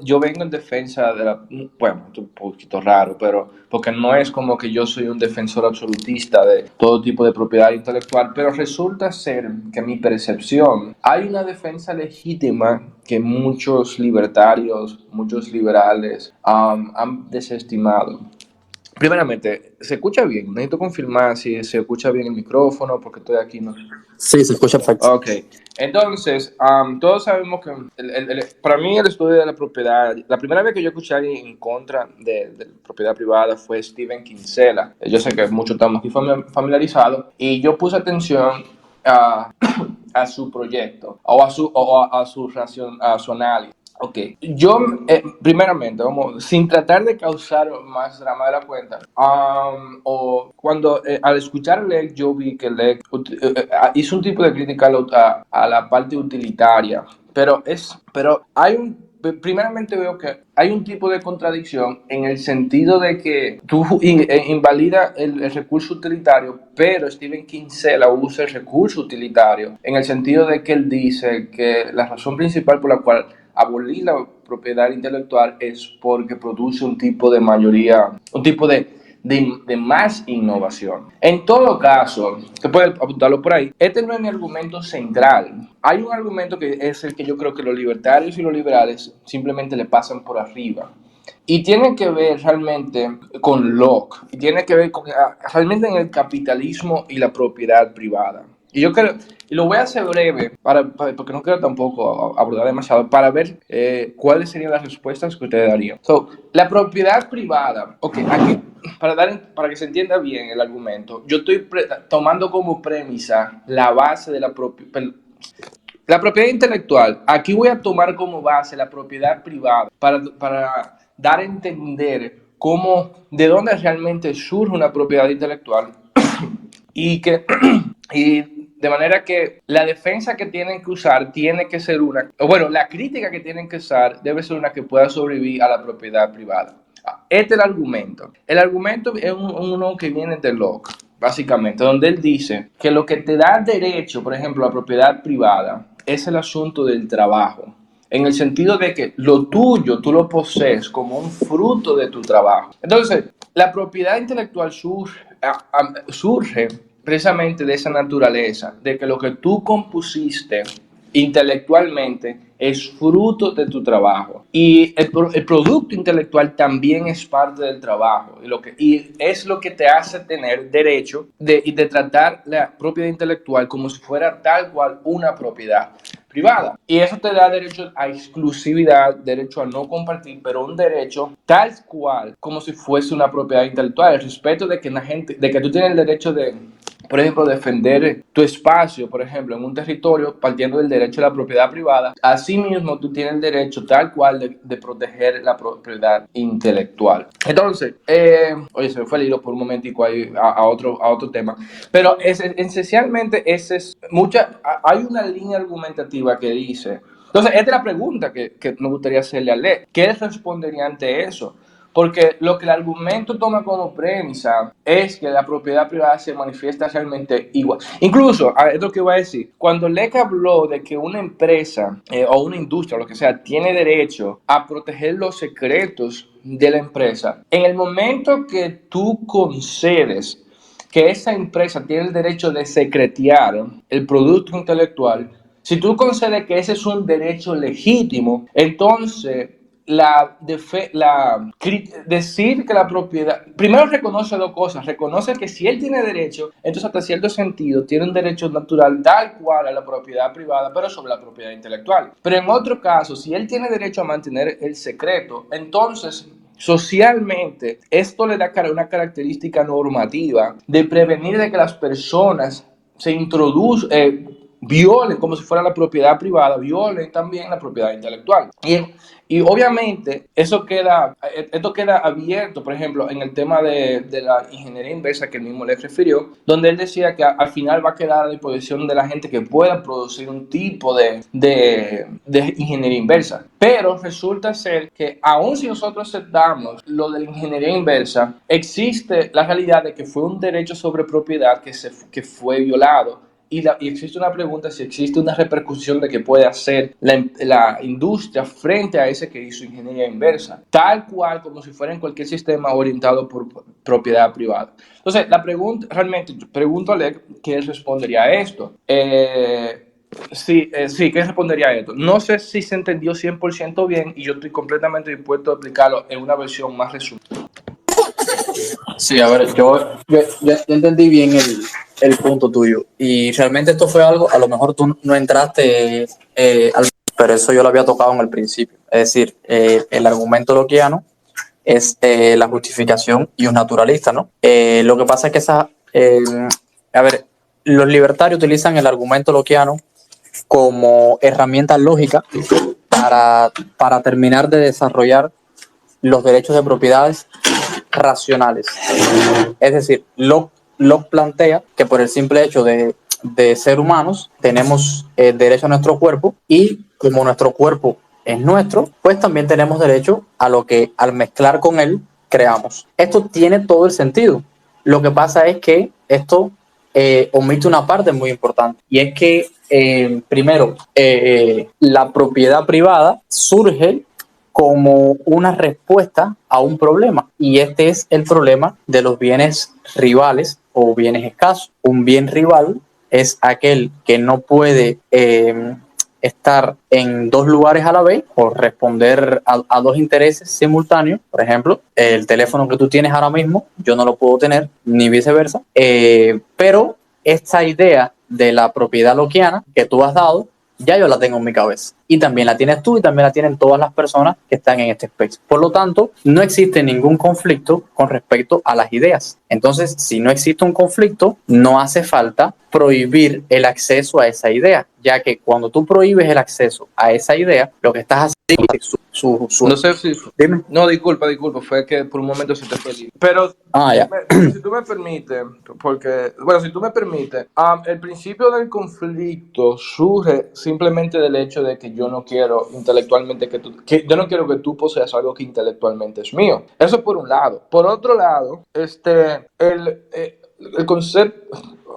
yo vengo en defensa de bueno, es un poquito raro, pero porque no es como que yo soy un defensor absolutista de todo tipo de propiedad intelectual, pero resulta ser que mi percepción, hay una defensa legítima que muchos libertarios, muchos liberales han desestimado. Primeramente, ¿se escucha bien? Necesito confirmar si se escucha bien el micrófono porque estoy aquí. ¿No? Sí, se escucha perfecto. Ok, entonces, todos sabemos que para mí el estudio de la propiedad, la primera vez que yo escuché a alguien en contra de la propiedad privada fue Stephen Kinsella. Yo sé que muchos estamos aquí familiarizados y yo puse atención a su proyecto o a su análisis. Ok, yo primeramente, sin tratar de causar más drama de la cuenta, o cuando al escuchar a Lec, yo vi que Lec hizo un tipo de crítica a la parte utilitaria, pero primeramente veo que hay un tipo de contradicción en el sentido de que tú invalida el recurso utilitario, pero Stephen Kinsella usa el recurso utilitario en el sentido de que él dice que la razón principal por la cual abolir la propiedad intelectual es porque produce un tipo de mayoría, un tipo de más innovación. En todo caso, te puedes apuntarlo por ahí, este no es mi argumento central. Hay un argumento que es el que yo creo que los libertarios y los liberales simplemente le pasan por arriba. Y tiene que ver realmente con Locke, y tiene que ver realmente en el capitalismo y la propiedad privada. Y yo creo, y lo voy a hacer breve, porque no quiero tampoco abordar demasiado, para ver cuáles serían las respuestas que ustedes darían. La propiedad privada, aquí, para que se entienda bien el argumento, yo estoy tomando como premisa la base de la propiedad intelectual. Aquí voy a tomar como base la propiedad privada para dar a entender de dónde realmente surge una propiedad intelectual y de manera que la defensa que tienen que usar tiene que ser la crítica que tienen que usar debe ser una que pueda sobrevivir a la propiedad privada. Este es el argumento. El argumento es uno que viene de Locke, básicamente, donde él dice que lo que te da derecho, por ejemplo, a la propiedad privada, es el asunto del trabajo. En el sentido de que lo tuyo, tú lo posees como un fruto de tu trabajo. Entonces, la propiedad intelectual surge precisamente de esa naturaleza, de que lo que tú compusiste intelectualmente es fruto de tu trabajo. Y el producto intelectual también es parte del trabajo. Y es lo que te hace tener derecho de tratar la propiedad intelectual como si fuera tal cual una propiedad privada. Y eso te da derecho a exclusividad, derecho a no compartir, pero un derecho tal cual como si fuese una propiedad intelectual. El respeto de que tú tienes el derecho de, por ejemplo, defender tu espacio, por ejemplo, en un territorio, partiendo del derecho a la propiedad privada. Asimismo, tú tienes el derecho tal cual de proteger la propiedad intelectual. Entonces, oye, se me fue el hilo por un momentico ahí a otro tema. Pero esencialmente, hay una línea argumentativa que dice. Entonces, esta es la pregunta que me gustaría hacerle a Lec. ¿Qué él respondería ante eso? Porque lo que el argumento toma como premisa es que la propiedad privada se manifiesta realmente igual. Incluso, es lo que voy a decir, cuando Lec habló de que una empresa o una industria, lo que sea, tiene derecho a proteger los secretos de la empresa, en el momento que tú concedes que esa empresa tiene el derecho de secretear el producto intelectual, si tú concedes que ese es un derecho legítimo, entonces decir que la propiedad, primero reconoce dos cosas, reconoce que si él tiene derecho, entonces hasta cierto sentido tiene un derecho natural tal cual a la propiedad privada, pero sobre la propiedad intelectual. Pero en otro caso, si él tiene derecho a mantener el secreto, entonces socialmente esto le da una característica normativa de prevenir de que las personas violen como si fuera la propiedad privada, violen también la propiedad intelectual. Y obviamente esto queda abierto, por ejemplo, en el tema de la ingeniería inversa que él mismo le refirió, donde él decía que al final va a quedar a disposición de la gente que pueda producir un tipo de ingeniería inversa. Pero resulta ser que aun si nosotros aceptamos lo de la ingeniería inversa, existe la realidad de que fue un derecho sobre propiedad que fue violado. Y existe una pregunta si existe una repercusión de que puede hacer la industria frente a ese que hizo ingeniería inversa, tal cual como si fuera en cualquier sistema orientado por propiedad privada. Entonces, realmente pregunto a Lec qué él respondería a esto. Sí, ¿qué respondería a esto? No sé si se entendió 100% bien y yo estoy completamente dispuesto a explicarlo en una versión más resumida. Sí, a ver, yo entendí bien el punto tuyo y realmente esto fue algo, a lo mejor tú no entraste pero eso yo lo había tocado en el principio, es decir, el argumento lockeano es la justificación y un naturalista, ¿no? Lo que pasa es que los libertarios utilizan el argumento lockeano como herramienta lógica para terminar de desarrollar los derechos de propiedades racionales. Es decir, Locke plantea que por el simple hecho de ser humanos tenemos derecho a nuestro cuerpo y como nuestro cuerpo es nuestro, pues también tenemos derecho a lo que al mezclar con él creamos. Esto tiene todo el sentido. Lo que pasa es que esto omite una parte muy importante y es que primero la propiedad privada surge como una respuesta a un problema y este es el problema de los bienes rivales o bienes escasos. Un bien rival es aquel que no puede estar en dos lugares a la vez o responder a dos intereses simultáneos. Por ejemplo, el teléfono que tú tienes ahora mismo, yo no lo puedo tener, ni viceversa. Pero esta idea de la propiedad lockeana que tú has dado, ya yo la tengo en mi cabeza. y también la tienes tú y también la tienen todas las personas que están en este space. Por lo tanto, no existe ningún conflicto con respecto a las ideas. Entonces, si no existe un conflicto, no hace falta prohibir el acceso a esa idea, ya que cuando tú prohíbes el acceso a esa idea, lo que estás haciendo es No sé si... Dime. No, disculpa, fue que por un momento se te fue el hilo. Pero si tú me permites, porque, bueno, si tú me permites, el principio del conflicto surge simplemente del hecho de que yo no quiero intelectualmente yo no quiero que tú poseas algo que intelectualmente es mío. Eso por un lado. Por otro lado, el concepto,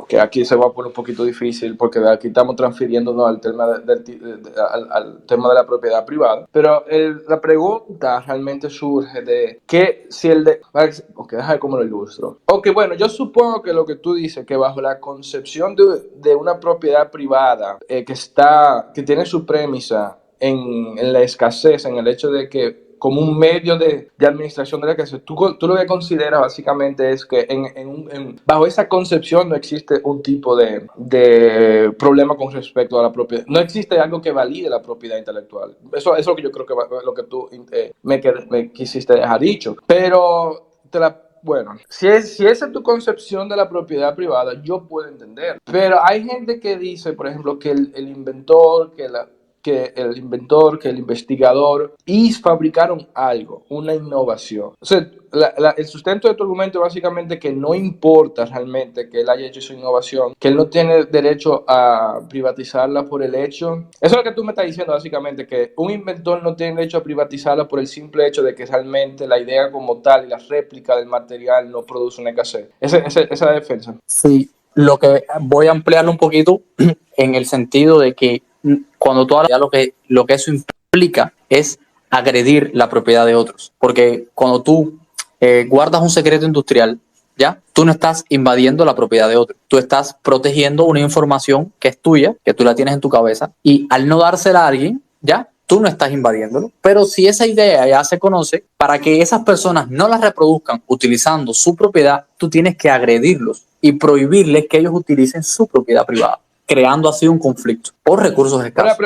que aquí se va a poner un poquito difícil porque aquí estamos transfiriéndonos al tema al tema de la propiedad privada, pero la pregunta realmente surge de que si ok, déjame cómo lo ilustro. Ok, bueno, yo supongo que lo que tú dices, que bajo la concepción de una propiedad privada que tiene su premisa en la escasez, en el hecho de que como un medio de administración de la casa, tú lo que consideras básicamente es que bajo esa concepción no existe un tipo de problema con respecto a la propiedad. No existe algo que valide la propiedad intelectual. Eso es lo que yo creo que lo que tú me quisiste dejar dicho. Pero bueno, si esa es tu concepción de la propiedad privada, yo puedo entender. Pero hay gente que dice, por ejemplo, que el inventor, que el investigador, y fabricaron algo, una innovación. O sea, el sustento de tu argumento es básicamente que no importa realmente que él haya hecho esa innovación, que él no tiene derecho a privatizarla por el hecho. Eso es lo que tú me estás diciendo básicamente, que un inventor no tiene derecho a privatizarla por el simple hecho de que realmente la idea como tal y la réplica del material no produce una escasez. Esa defensa. Sí, lo que voy a ampliarlo un poquito en el sentido de que cuando tú hablas, lo que eso implica es agredir la propiedad de otros. Porque cuando tú guardas un secreto industrial, ¿ya? Tú no estás invadiendo la propiedad de otro. Tú estás protegiendo una información que es tuya, que tú la tienes en tu cabeza, y al no dársela a alguien, ¿ya? Tú no estás invadiéndolo. Pero si esa idea ya se conoce, para que esas personas no la reproduzcan utilizando su propiedad, tú tienes que agredirlos y prohibirles que ellos utilicen su propiedad privada, creando así un conflicto por recursos escasos.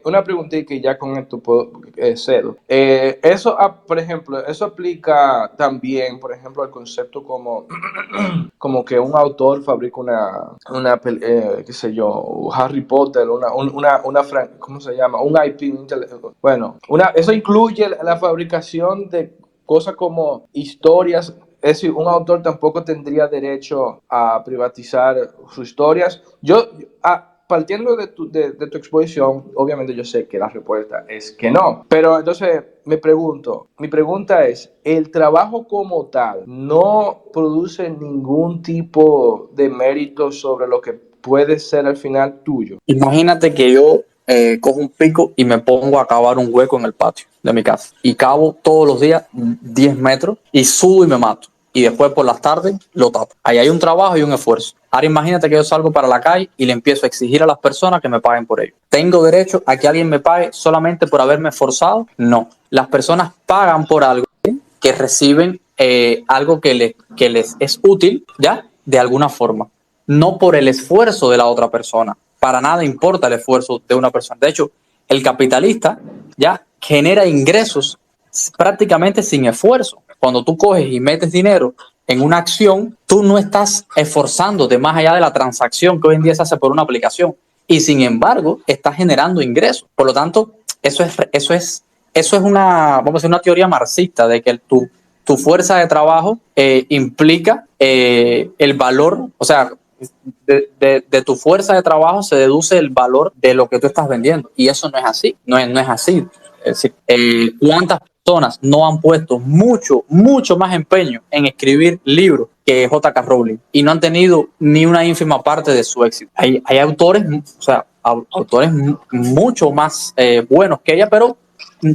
Una preguntita que ya con esto puedo cedo. Por ejemplo, eso aplica también, por ejemplo, al concepto como que un autor fabrica qué sé yo, Harry Potter, ¿cómo se llama? Un IP, bueno, eso incluye la fabricación de cosas como historias. Es decir, un autor tampoco tendría derecho a privatizar sus historias. Partiendo de tu exposición, obviamente yo sé que la respuesta es que no. Pero entonces mi pregunta es, ¿el trabajo como tal no produce ningún tipo de mérito sobre lo que puede ser al final tuyo? Imagínate que yo cojo un pico y me pongo a cavar un hueco en el patio de mi casa. Y cavo todos los días 10 metros y subo y me mato. Y después por las tardes lo tapo. Ahí hay un trabajo y un esfuerzo. Ahora imagínate que yo salgo para la calle y le empiezo a exigir a las personas que me paguen por ello. ¿Tengo derecho a que alguien me pague solamente por haberme esforzado? No. Las personas pagan por algo que reciben algo que les es útil, ¿ya? De alguna forma. No por el esfuerzo de la otra persona. Para nada importa el esfuerzo de una persona. De hecho, el capitalista ya genera ingresos prácticamente sin esfuerzo. Cuando tú coges y metes dinero en una acción, tú no estás esforzándote más allá de la transacción que hoy en día se hace por una aplicación. Y sin embargo, estás generando ingresos. Por lo tanto, eso es vamos a decir, una teoría marxista de que tu fuerza de trabajo implica el valor, o sea, de tu fuerza de trabajo se deduce el valor de lo que tú estás vendiendo. Y eso no es así, no es así. Es decir, ¿cuántas personas no han puesto mucho más empeño en escribir libros que J.K. Rowling y no han tenido ni una ínfima parte de su éxito? Hay autores, o sea, autores mucho más buenos que ella, pero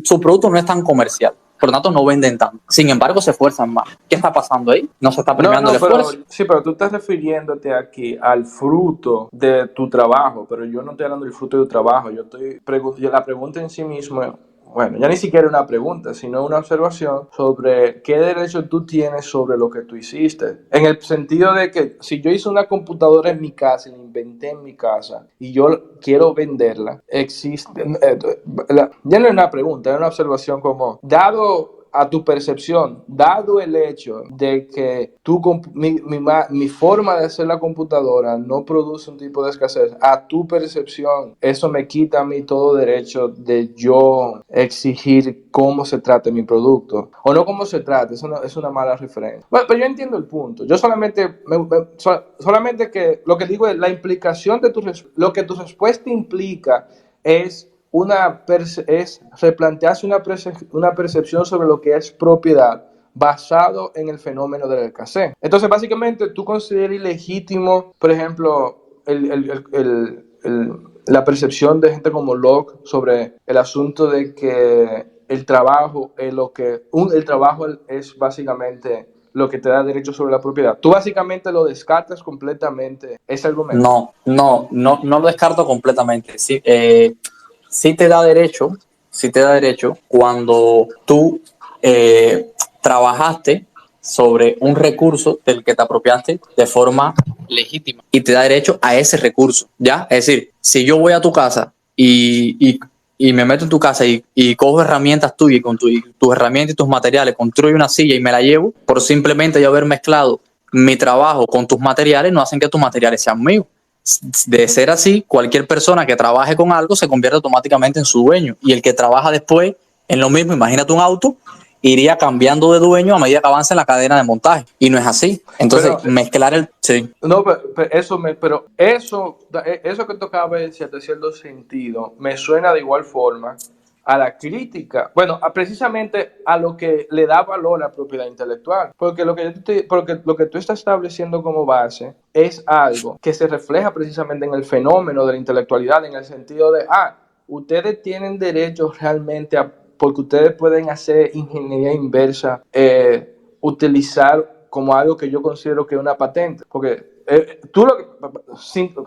su producto no es tan comercial. Por lo tanto, no venden tanto. Sin embargo, se esfuerzan más. ¿Qué está pasando ahí? No se está premiando el esfuerzo. Pero tú estás refiriéndote aquí al fruto de tu trabajo, pero yo no estoy hablando del fruto de tu trabajo. La pregunta en sí misma, bueno, ya ni siquiera una pregunta, sino una observación sobre qué derecho tú tienes sobre lo que tú hiciste. En el sentido de que si yo hice una computadora en mi casa y la inventé en mi casa y yo quiero venderla, existe, ya no es una pregunta, es una observación como, dado a tu percepción, dado el hecho de que mi forma de hacer la computadora no produce un tipo de escasez, a tu percepción, eso me quita a mí todo derecho de yo exigir cómo se trate mi producto, o no cómo se trate, eso no, es una mala referencia. Bueno, pero yo entiendo el punto, yo solamente que lo que digo es la implicación de lo que tu respuesta implica es es replantearse una percepción sobre lo que es propiedad basado en el fenómeno del escasez. Entonces, básicamente, tú consideras ilegítimo, por ejemplo, la percepción de gente como Locke sobre el asunto de que el trabajo es básicamente lo que te da derecho sobre la propiedad. Tú básicamente lo descartas completamente ese argumento. No lo descarto completamente. Sí, sí te da derecho, sí te da derecho cuando tú trabajaste sobre un recurso del que te apropiaste de forma legítima y te da derecho a ese recurso, ¿ya? Es decir, si yo voy a tu casa y me meto en tu casa y cojo herramientas tuyas y con tus herramientas y tus materiales construyo una silla y me la llevo, por simplemente yo haber mezclado mi trabajo con tus materiales, no hacen que tus materiales sean míos. De ser así, cualquier persona que trabaje con algo se convierte automáticamente en su dueño, y el que trabaja después en lo mismo, imagínate un auto, iría cambiando de dueño a medida que avanza en la cadena de montaje, y no es así. Entonces, Pero, mezclar el... Sí. no, eso que tocaba en cierto sentido me suena de igual forma a la crítica, bueno, precisamente a lo que le da valor a la propiedad intelectual, porque porque lo que tú estás estableciendo como base es algo que se refleja precisamente en el fenómeno de la intelectualidad, en el sentido de, ustedes tienen derecho realmente porque ustedes pueden hacer ingeniería inversa, utilizar como algo que yo considero que es una patente, porque tú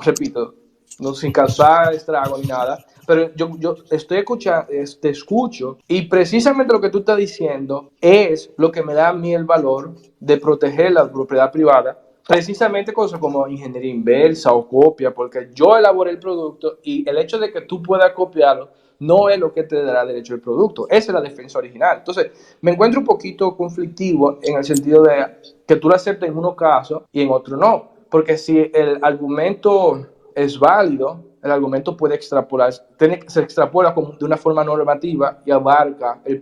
repito, no sin causar estrago ni nada, pero yo estoy escuchando, te escucho, y precisamente lo que tú estás diciendo es lo que me da a mí el valor de proteger la propiedad privada, precisamente cosas como ingeniería inversa o copia, porque yo elaboré el producto y el hecho de que tú puedas copiarlo no es lo que te dará derecho al producto, esa es la defensa original. Entonces, me encuentro un poquito conflictivo en el sentido de que tú lo aceptes en unos casos y en otros no, porque si el argumento es válido, el argumento puede se extrapola de una forma normativa y abarca el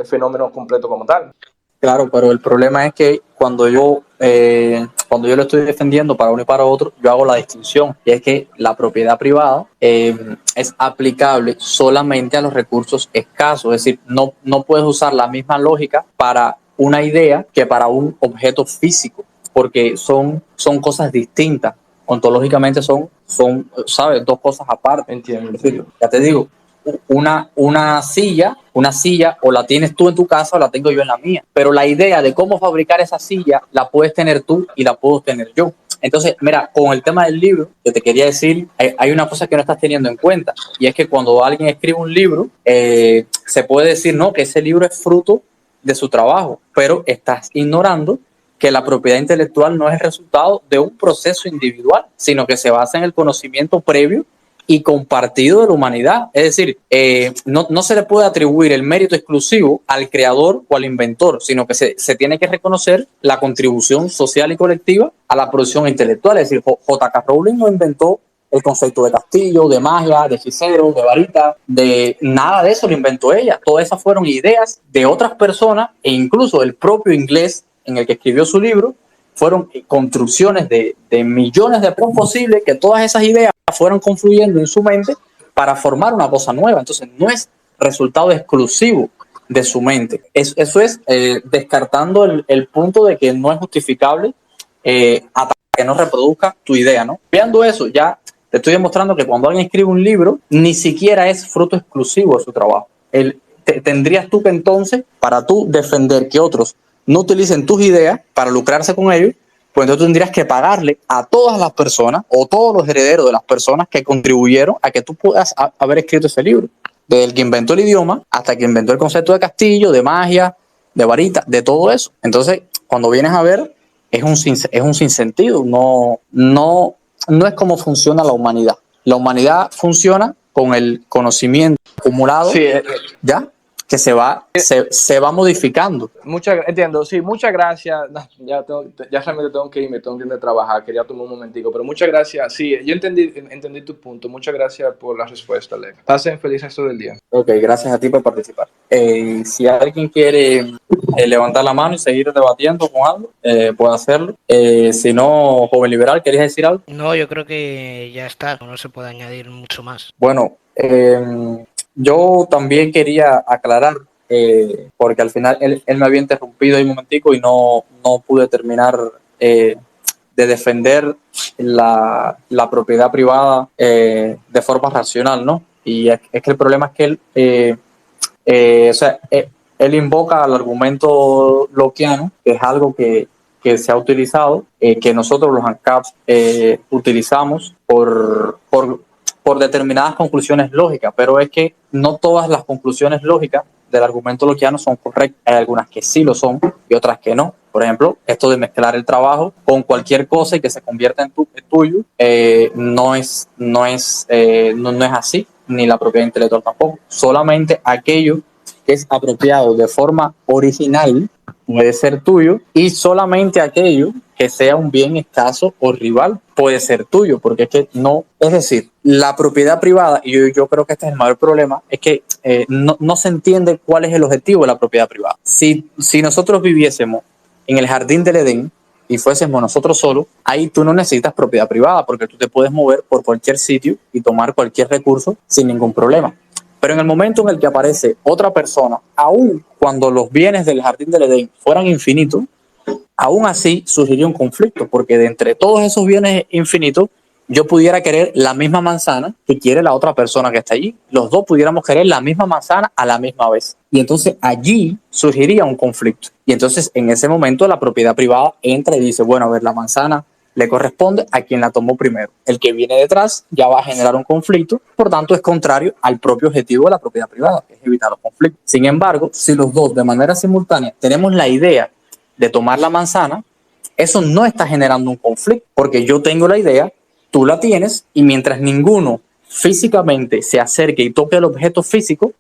fenómeno completo como tal. Claro, pero el problema es que cuando yo lo estoy defendiendo para uno y para otro, yo hago la distinción, y es que la propiedad privada es aplicable solamente a los recursos escasos, es decir, no puedes usar la misma lógica para una idea que para un objeto físico, porque son cosas distintas, ontológicamente ¿sabes? Dos cosas aparte. Entiendo. Es decir, ya te digo, una silla o la tienes tú en tu casa o la tengo yo en la mía, pero la idea de cómo fabricar esa silla la puedes tener tú y la puedo tener yo. Entonces, mira, con el tema del libro, yo te quería decir, hay una cosa que no estás teniendo en cuenta, y es que cuando alguien escribe un libro, se puede decir, no, que ese libro es fruto de su trabajo, pero estás ignorando que la propiedad intelectual no es el resultado de un proceso individual, sino que se basa en el conocimiento previo y compartido de la humanidad. Es decir, no se le puede atribuir el mérito exclusivo al creador o al inventor, sino que se tiene que reconocer la contribución social y colectiva a la producción intelectual. Es decir, J.K. Rowling no inventó el concepto de castillo, de magia, de hechicero, de varita, de nada de eso lo inventó ella. Todas esas fueron ideas de otras personas, e incluso el propio inglés en el que escribió su libro fueron construcciones de millones de posibles, que todas esas ideas fueron confluyendo en su mente para formar una cosa nueva. Entonces no es resultado exclusivo de su mente. Eso es descartando el punto de que no es justificable hasta que no reproduzca tu idea, ¿no? Viendo eso, ya te estoy demostrando que cuando alguien escribe un libro, ni siquiera es fruto exclusivo de su trabajo. Tendrías tú que entonces, para tú defender que otros no utilicen tus ideas para lucrarse con ellos, pues entonces tendrías que pagarle a todas las personas o todos los herederos de las personas que contribuyeron a que tú puedas haber escrito ese libro. desde el que inventó el idioma hasta que inventó el concepto de castillo, de magia, de varita, de todo eso. Entonces, cuando vienes a ver, es un sinsentido, no es como funciona la humanidad. La humanidad funciona con el conocimiento acumulado, Sí, ya, que se va modificando. entiendo, sí, muchas gracias. No, ya realmente tengo que irme, tengo que irme a trabajar, quería tomar un momentico, pero muchas gracias. Sí, yo entendí tu punto. Muchas gracias por la respuesta, Alex. Pasen feliz resto del día. Ok, gracias a ti por participar. Si alguien quiere levantar la mano y seguir debatiendo con algo, puede hacerlo. Si no, joven liberal, ¿querías decir algo? No, yo creo que ya está, no se puede añadir mucho más. Bueno, yo también quería aclarar, porque al final él me había interrumpido ahí un momentico y no pude terminar de defender la propiedad privada de forma racional, ¿no? Y es que el problema es que o sea, él invoca al argumento lockeano, que es algo que se ha utilizado, que nosotros los ANCAPs utilizamos por determinadas conclusiones lógicas, pero es que no todas las conclusiones lógicas del argumento lockeano son correctas. Hay algunas que sí lo son y otras que no. Por ejemplo, esto de mezclar el trabajo con cualquier cosa y que se convierta en tuyo, no es así, ni la propiedad intelectual tampoco. Solamente aquello que es apropiado de forma original puede ser tuyo, y solamente aquello que sea un bien escaso o rival puede ser tuyo, porque es que no, es decir, la propiedad privada, y yo creo que este es el mayor problema, es que no se entiende cuál es el objetivo de la propiedad privada. Si nosotros viviésemos en el jardín del Edén y fuésemos nosotros solos, ahí tú no necesitas propiedad privada, porque tú te puedes mover por cualquier sitio y tomar cualquier recurso sin ningún problema. Pero en el momento en el que aparece otra persona, aun cuando los bienes del jardín del Edén fueran infinitos, aún así surgiría un conflicto, porque de entre todos esos bienes infinitos, yo pudiera querer la misma manzana que quiere la otra persona que está allí. Los dos pudiéramos querer la misma manzana a la misma vez. Y entonces allí surgiría un conflicto. Y entonces en ese momento la propiedad privada entra y dice, bueno, a ver, la manzana le corresponde a quien la tomó primero. El que viene detrás ya va a generar un conflicto, por tanto es contrario al propio objetivo de la propiedad privada, que es evitar los conflictos. Sin embargo, si los dos de manera simultánea tenemos la idea de tomar la manzana, eso no está generando un conflicto, porque yo tengo la idea, tú la tienes, y mientras ninguno físicamente se acerque y toque el objeto físico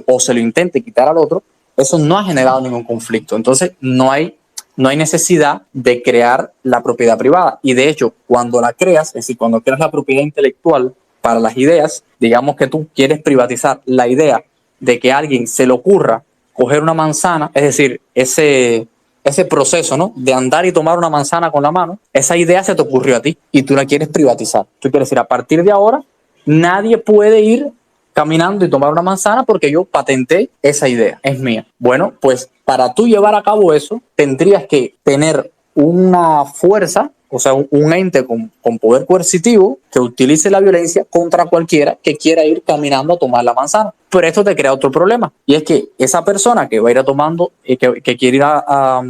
o se lo intente quitar al otro, eso no ha generado ningún conflicto. Entonces no hay necesidad de crear la propiedad privada. Y de hecho, cuando la creas, es decir, cuando creas la propiedad intelectual para las ideas, digamos que tú quieres privatizar la idea de que a alguien se le ocurra coger una manzana, es decir, ese proceso, ¿no?, de andar y tomar una manzana con la mano, esa idea se te ocurrió a ti y tú la quieres privatizar. Tú quieres decir, a partir de ahora, nadie puede ir caminando y tomar una manzana porque yo patenté esa idea, es mía. Bueno, pues para tú llevar a cabo eso, tendrías que tener una fuerza, o sea, un ente con poder coercitivo que utilice la violencia contra cualquiera que quiera ir caminando a tomar la manzana. Pero esto te crea otro problema, y es que esa persona que va a ir a tomando, que quiere ir a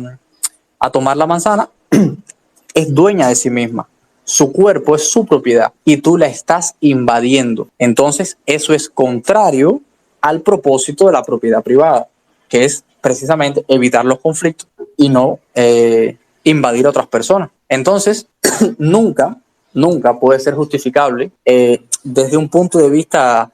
tomar la manzana, es dueña de sí misma. Su cuerpo es su propiedad y tú la estás invadiendo. Entonces, eso es contrario al propósito de la propiedad privada, que es precisamente evitar los conflictos y no invadir a otras personas. Entonces, nunca puede ser justificable desde un punto de vista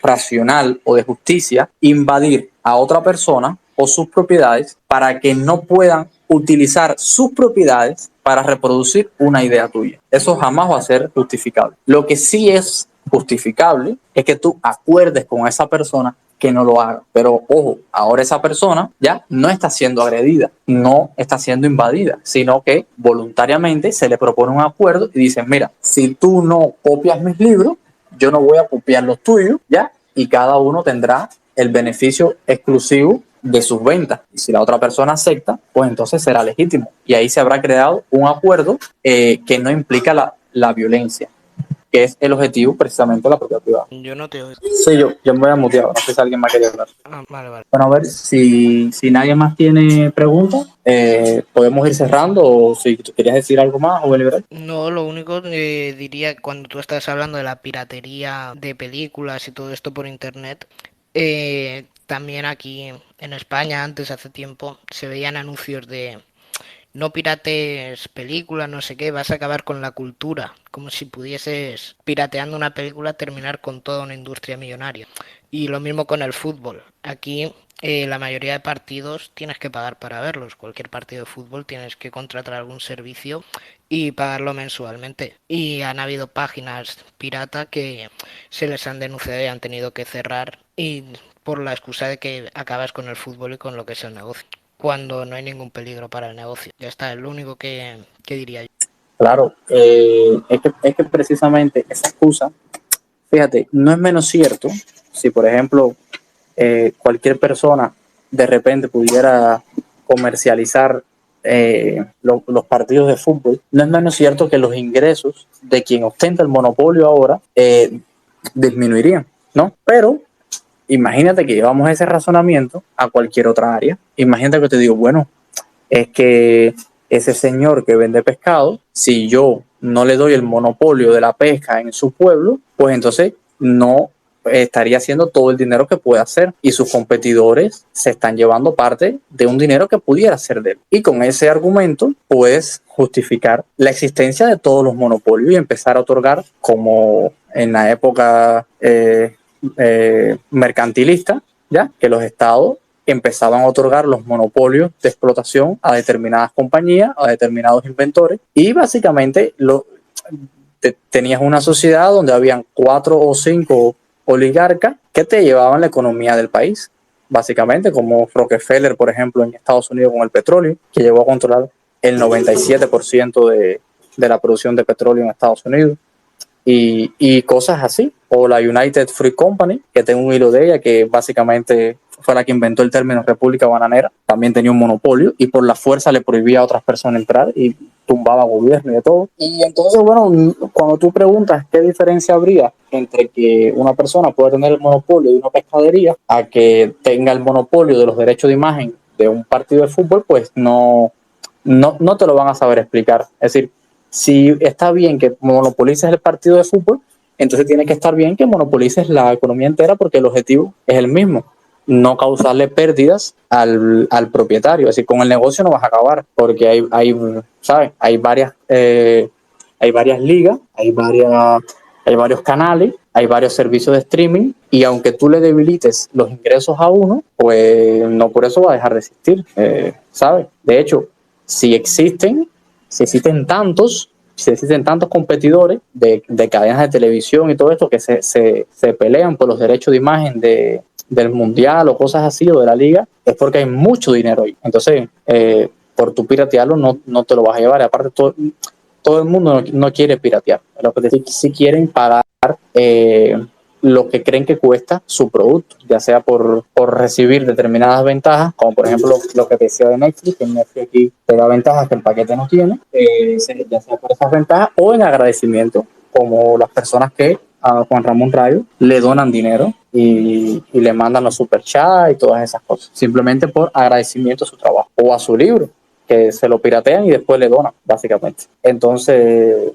racional o de justicia invadir a otra persona o sus propiedades para que no puedan utilizar sus propiedades para reproducir una idea tuya. Eso jamás va a ser justificable. Lo que sí es justificable es que tú acuerdes con esa persona que no lo haga. Pero ojo, ahora esa persona ya no está siendo agredida, no está siendo invadida, sino que voluntariamente se le propone un acuerdo y dicen, mira, si tú no copias mis libros, yo no voy a copiar los tuyos, ¿ya? Y cada uno tendrá el beneficio exclusivo de sus ventas. Y si la otra persona acepta, pues entonces será legítimo. Y ahí se habrá creado un acuerdo que no implica la violencia. que es el objetivo precisamente de la propiedad privada. Yo no te oigo. Sí, yo me voy a mutear, no sé si alguien más quería hablar. Ah, vale. Bueno, a ver, si nadie más tiene preguntas, podemos ir cerrando o si tú querías decir algo más o liberar. No, lo único que diría, cuando tú estás hablando de la piratería de películas y todo esto por internet, también aquí en España, antes, hace tiempo, se veían anuncios de no pirates películas, no sé qué, vas a acabar con la cultura, como si pudieses, pirateando una película, terminar con toda una industria millonaria. Y lo mismo con el fútbol. Aquí la mayoría de partidos tienes que pagar para verlos. Cualquier partido de fútbol tienes que contratar algún servicio y pagarlo mensualmente. Y han habido páginas pirata que se les han denunciado y han tenido que cerrar y por la excusa de que acabas con el fútbol y con lo que es el negocio, cuando no hay ningún peligro para el negocio. Ya está, es lo único que diría yo. Claro, es que precisamente esa excusa, fíjate, no es menos cierto si, por ejemplo, cualquier persona de repente pudiera comercializar los partidos de fútbol, no es menos cierto que los ingresos de quien ostenta el monopolio ahora disminuirían, ¿no? Pero imagínate que llevamos ese razonamiento a cualquier otra área. Imagínate que te digo, bueno, es que ese señor que vende pescado, si yo no le doy el monopolio de la pesca en su pueblo, pues entonces no estaría haciendo todo el dinero que puede hacer y sus competidores se están llevando parte de un dinero que pudiera ser de él. Y con ese argumento puedes justificar la existencia de todos los monopolios y empezar a otorgar, como en la época mercantilista, ya que los estados empezaban a otorgar los monopolios de explotación a determinadas compañías, a determinados inventores, y básicamente tenías una sociedad donde habían 4 o 5 oligarcas que te llevaban la economía del país, básicamente, como Rockefeller, por ejemplo, en Estados Unidos con el petróleo, que llegó a controlar el 97% de la producción de petróleo en Estados Unidos. Y cosas así, o la United Fruit Company, que tengo un hilo de ella, que básicamente fue la que inventó el término República Bananera, también tenía un monopolio y por la fuerza le prohibía a otras personas entrar y tumbaba gobierno y de todo. Y entonces, bueno, cuando tú preguntas qué diferencia habría entre que una persona pueda tener el monopolio de una pescadería a que tenga el monopolio de los derechos de imagen de un partido de fútbol, pues no te lo van a saber explicar. Es decir, si está bien que monopolices el partido de fútbol, entonces tiene que estar bien que monopolices la economía entera porque el objetivo es el mismo, no causarle pérdidas al propietario. Es decir, con el negocio no vas a acabar porque ¿sabes? Hay varias ligas, hay varios canales, hay varios servicios de streaming y aunque tú le debilites los ingresos a uno, pues no por eso va a dejar de existir, ¿sabes? De hecho, si existen si existen tantos competidores de cadenas de televisión y todo esto que se pelean por los derechos de imagen del mundial o cosas así o de la liga, es porque hay mucho dinero ahí. Entonces, por tu piratearlo no te lo vas a llevar. Y aparte, todo el mundo no quiere piratear. Lo que sí quieren pagar lo que creen que cuesta su producto, ya sea por recibir determinadas ventajas, como por ejemplo lo que te decía de Netflix, que Netflix aquí te da ventajas que el paquete no tiene, ya sea por esas ventajas o en agradecimiento, como las personas que a Juan Ramón Rayo le donan dinero y le mandan los superchats y todas esas cosas, simplemente por agradecimiento a su trabajo o a su libro, que se lo piratean y después le donan, básicamente. Entonces,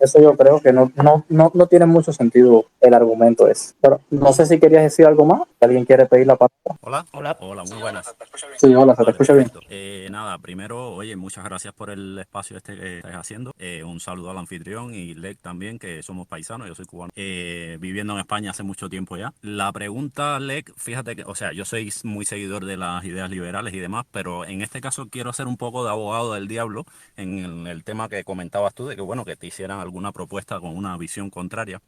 eso yo creo que no tiene mucho sentido el argumento ese. Pero no sé si querías decir algo más. ¿Alguien quiere pedir la palabra? Hola. Hola. Hola, muy buenas. Sí, hola, se te escucha bien. Perfecto. Nada, primero, oye, muchas gracias por el espacio este que estás haciendo. Un saludo al anfitrión y Lec también, que somos paisanos, yo soy cubano, viviendo en España hace mucho tiempo ya. La pregunta, Lec, fíjate que, o sea, yo soy muy seguidor de las ideas liberales y demás, pero en este caso quiero ser un poco de abogado del diablo en el tema que comentabas tú, de que, bueno, que te hicieran alguna propuesta con una visión contraria.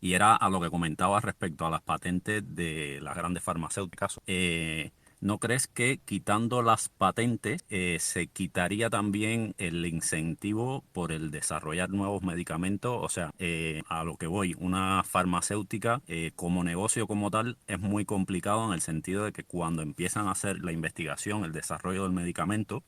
Y era a lo que comentabas respecto a las patentes de las grandes farmacéuticas. ¿No crees que quitando las patentes se quitaría también el incentivo por el desarrollar nuevos medicamentos? O sea, a lo que voy, una farmacéutica como negocio como tal es muy complicado en el sentido de que cuando empiezan a hacer la investigación, el desarrollo del medicamento,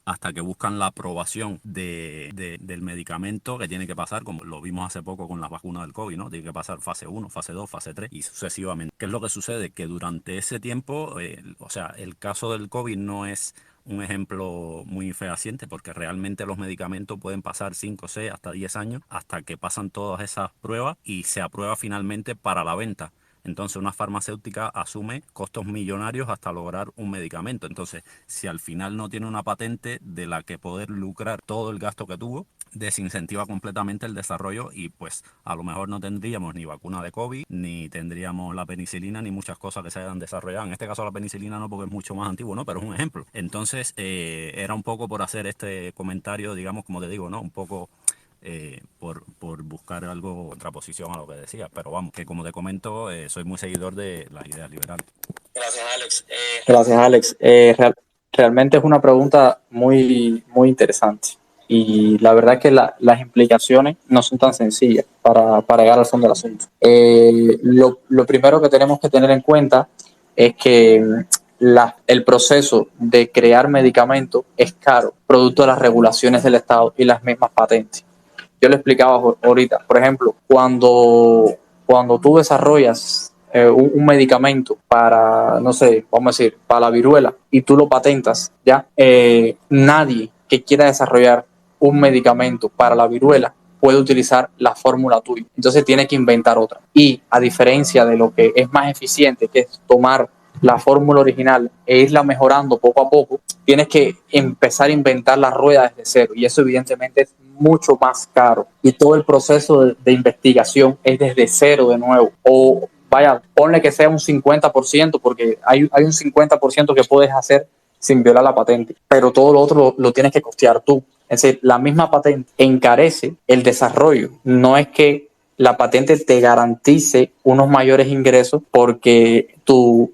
hasta que buscan la aprobación del medicamento que tiene que pasar, como lo vimos hace poco con las vacunas del COVID, ¿no? Tiene que pasar fase 1, fase 2, fase 3 y sucesivamente. ¿Qué es lo que sucede? Que durante ese tiempo, o sea, el caso del COVID no es un ejemplo muy fehaciente porque realmente los medicamentos pueden pasar 5, 6, hasta 10 años hasta que pasan todas esas pruebas y se aprueba finalmente para la venta. Entonces una farmacéutica asume costos millonarios hasta lograr un medicamento. Entonces, si al final no tiene una patente de la que poder lucrar todo el gasto que tuvo, desincentiva completamente el desarrollo y pues a lo mejor no tendríamos ni vacuna de COVID, ni tendríamos la penicilina, ni muchas cosas que se hayan desarrollado. En este caso la penicilina no, porque es mucho más antiguo, ¿no? Pero es un ejemplo. Entonces, era un poco por hacer este comentario, digamos, como te digo, ¿no? Un poco por buscar algo contraposición a lo que decía, pero vamos, que como te comento, soy muy seguidor de la idea liberal. Gracias, Alex. Gracias, Alex. Realmente es una pregunta muy interesante. Y la verdad es que las implicaciones no son tan sencillas para llegar al fondo del asunto. Lo primero que tenemos que tener en cuenta es que el proceso de crear medicamentos es caro, producto de las regulaciones del Estado y las mismas patentes. Yo le explicaba ahorita, por ejemplo, cuando tú desarrollas un medicamento para, no sé, vamos a decir, para la viruela y tú lo patentas, ya nadie que quiera desarrollar un medicamento para la viruela puede utilizar la fórmula tuya. Entonces tiene que inventar otra. Y a diferencia de lo que es más eficiente, que es tomar la fórmula original e irla mejorando poco a poco, tienes que empezar a inventar la rueda desde cero. Y eso evidentemente es mucho más caro. Y todo el proceso de investigación es desde cero de nuevo. O vaya, ponle que sea un 50%, porque hay un 50% que puedes hacer sin violar la patente, pero todo lo otro lo tienes que costear tú. Es decir, la misma patente encarece el desarrollo. No es que la patente te garantice unos mayores ingresos porque tus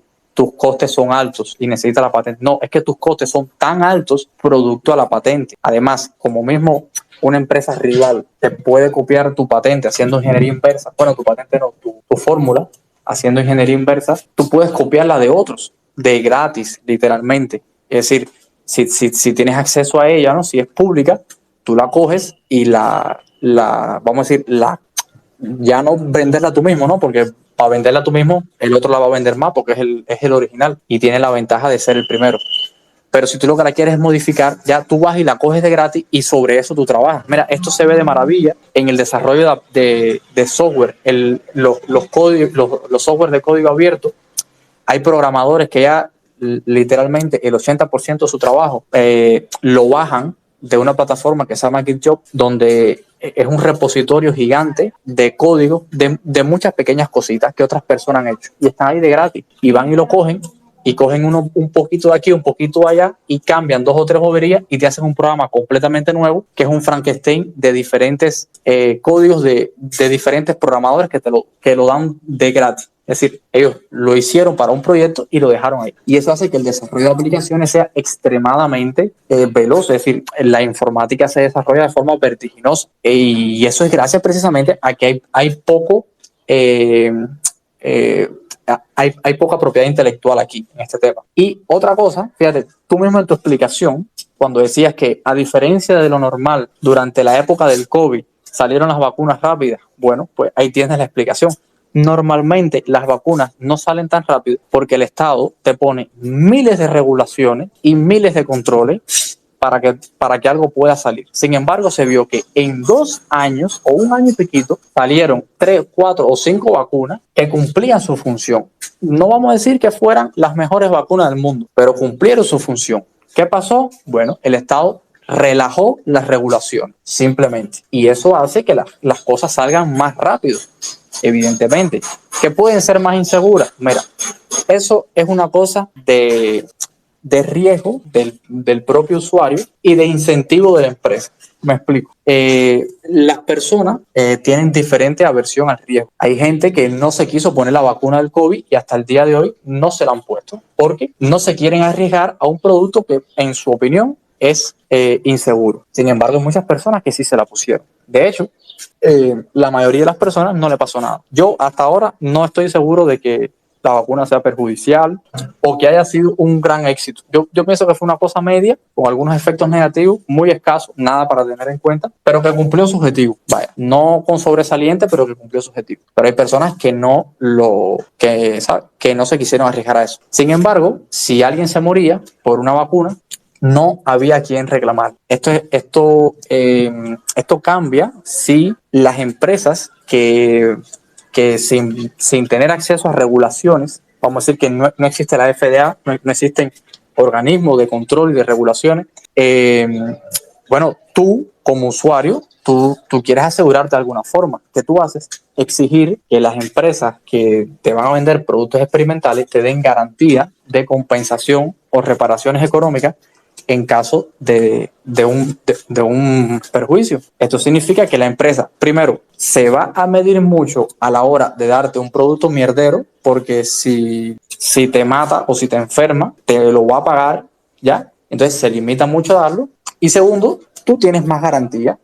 costes son altos y necesitas la patente. No, es que tus costes son tan altos producto a la patente. Además, como mismo una empresa rival te puede copiar tu patente haciendo ingeniería inversa, bueno, tu patente no, tu fórmula haciendo ingeniería inversa, tú puedes copiarla de otros, de gratis, literalmente. Es decir, si tienes acceso a ella, ¿no? Si es pública, tú la coges y vamos a decir, ya no venderla tú mismo, ¿no? Porque para venderla tú mismo, el otro la va a vender más porque es el original y tiene la ventaja de ser el primero. Pero si tú lo que la quieres modificar, ya tú vas y la coges de gratis y sobre eso tú trabajas. Mira, esto se ve de maravilla en el desarrollo de software, los códigos, los software de código abierto. Hay programadores que ya literalmente el 80% de su trabajo lo bajan de una plataforma que se llama GitHub, donde es un repositorio gigante de código de muchas pequeñas cositas que otras personas han hecho y están ahí de gratis y van y lo cogen y cogen un poquito de aquí, un poquito de allá y cambian 2 o 3 boberías y te hacen un programa completamente nuevo que es un Frankenstein de diferentes códigos de diferentes programadores que lo dan de gratis. Es decir, ellos lo hicieron para un proyecto y lo dejaron ahí. Y eso hace que el desarrollo de aplicaciones sea extremadamente veloz. Es decir, la informática se desarrolla de forma vertiginosa. Y eso es gracias precisamente a que hay poco... hay poca propiedad intelectual aquí en este tema. Y otra cosa, fíjate, tú mismo en tu explicación, cuando decías que a diferencia de lo normal, durante la época del COVID salieron las vacunas rápidas, bueno, pues ahí tienes la explicación. Normalmente las vacunas no salen tan rápido porque el Estado te pone miles de regulaciones y miles de controles para que algo pueda salir. Sin embargo, se vio que en 2 años o 1 año y piquito salieron 3, 4 o 5 vacunas que cumplían su función. No vamos a decir que fueran las mejores vacunas del mundo, pero cumplieron su función. ¿Qué pasó? Bueno, el Estado relajó las regulaciones, simplemente. Y eso hace que las cosas salgan más rápido, evidentemente. ¿Que pueden ser más inseguras? Mira, eso es una cosa de riesgo del propio usuario y de incentivo de la empresa. Me explico. Las personas tienen diferente aversión al riesgo. Hay gente que no se quiso poner la vacuna del COVID y hasta el día de hoy no se la han puesto porque no se quieren arriesgar a un producto que, en su opinión, es inseguro. Sin embargo, hay muchas personas que sí se la pusieron. De hecho, la mayoría de las personas no le pasó nada. Yo hasta ahora no estoy seguro de que la vacuna sea perjudicial o que haya sido un gran éxito. Yo pienso que fue una cosa media, con algunos efectos negativos, muy escasos, nada para tener en cuenta, pero que cumplió su objetivo. Vaya, no con sobresaliente, pero que cumplió su objetivo. Pero hay personas que que no se quisieron arriesgar a eso. Sin embargo, si alguien se moría por una vacuna, no había quien reclamar. Esto cambia si las empresas que sin tener acceso a regulaciones, vamos a decir que no existe la FDA, no existen organismos de control y de regulaciones, bueno, tú como usuario, tú quieres asegurarte de alguna forma. ¿Qué tú haces? Exigir que las empresas que te van a vender productos experimentales te den garantía de compensación o reparaciones económicas en caso de un perjuicio. Esto significa que la empresa, primero, se va a medir mucho a la hora de darte un producto mierdero, porque si te mata o si te enferma, te lo va a pagar, ¿ya? Entonces se limita mucho a darlo. Y segundo, tú tienes más garantía,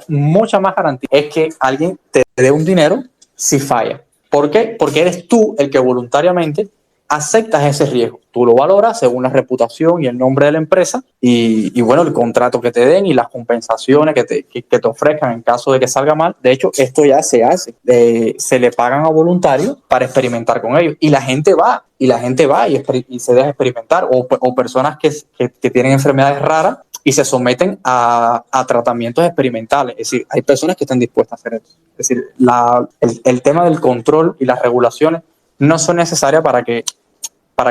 mucha más garantía. Es que alguien te dé un dinero si falla. ¿Por qué? Porque eres tú el que voluntariamente aceptas ese riesgo. Tú lo valoras según la reputación y el nombre de la empresa y bueno, el contrato que te den y las compensaciones que te ofrezcan en caso de que salga mal. De hecho, esto ya se hace. Se le pagan a voluntarios para experimentar con ellos y la gente va y se deja experimentar o personas que tienen enfermedades raras y se someten a tratamientos experimentales. Es decir, hay personas que están dispuestas a hacer eso. Es decir, el tema del control y las regulaciones no son necesarias para que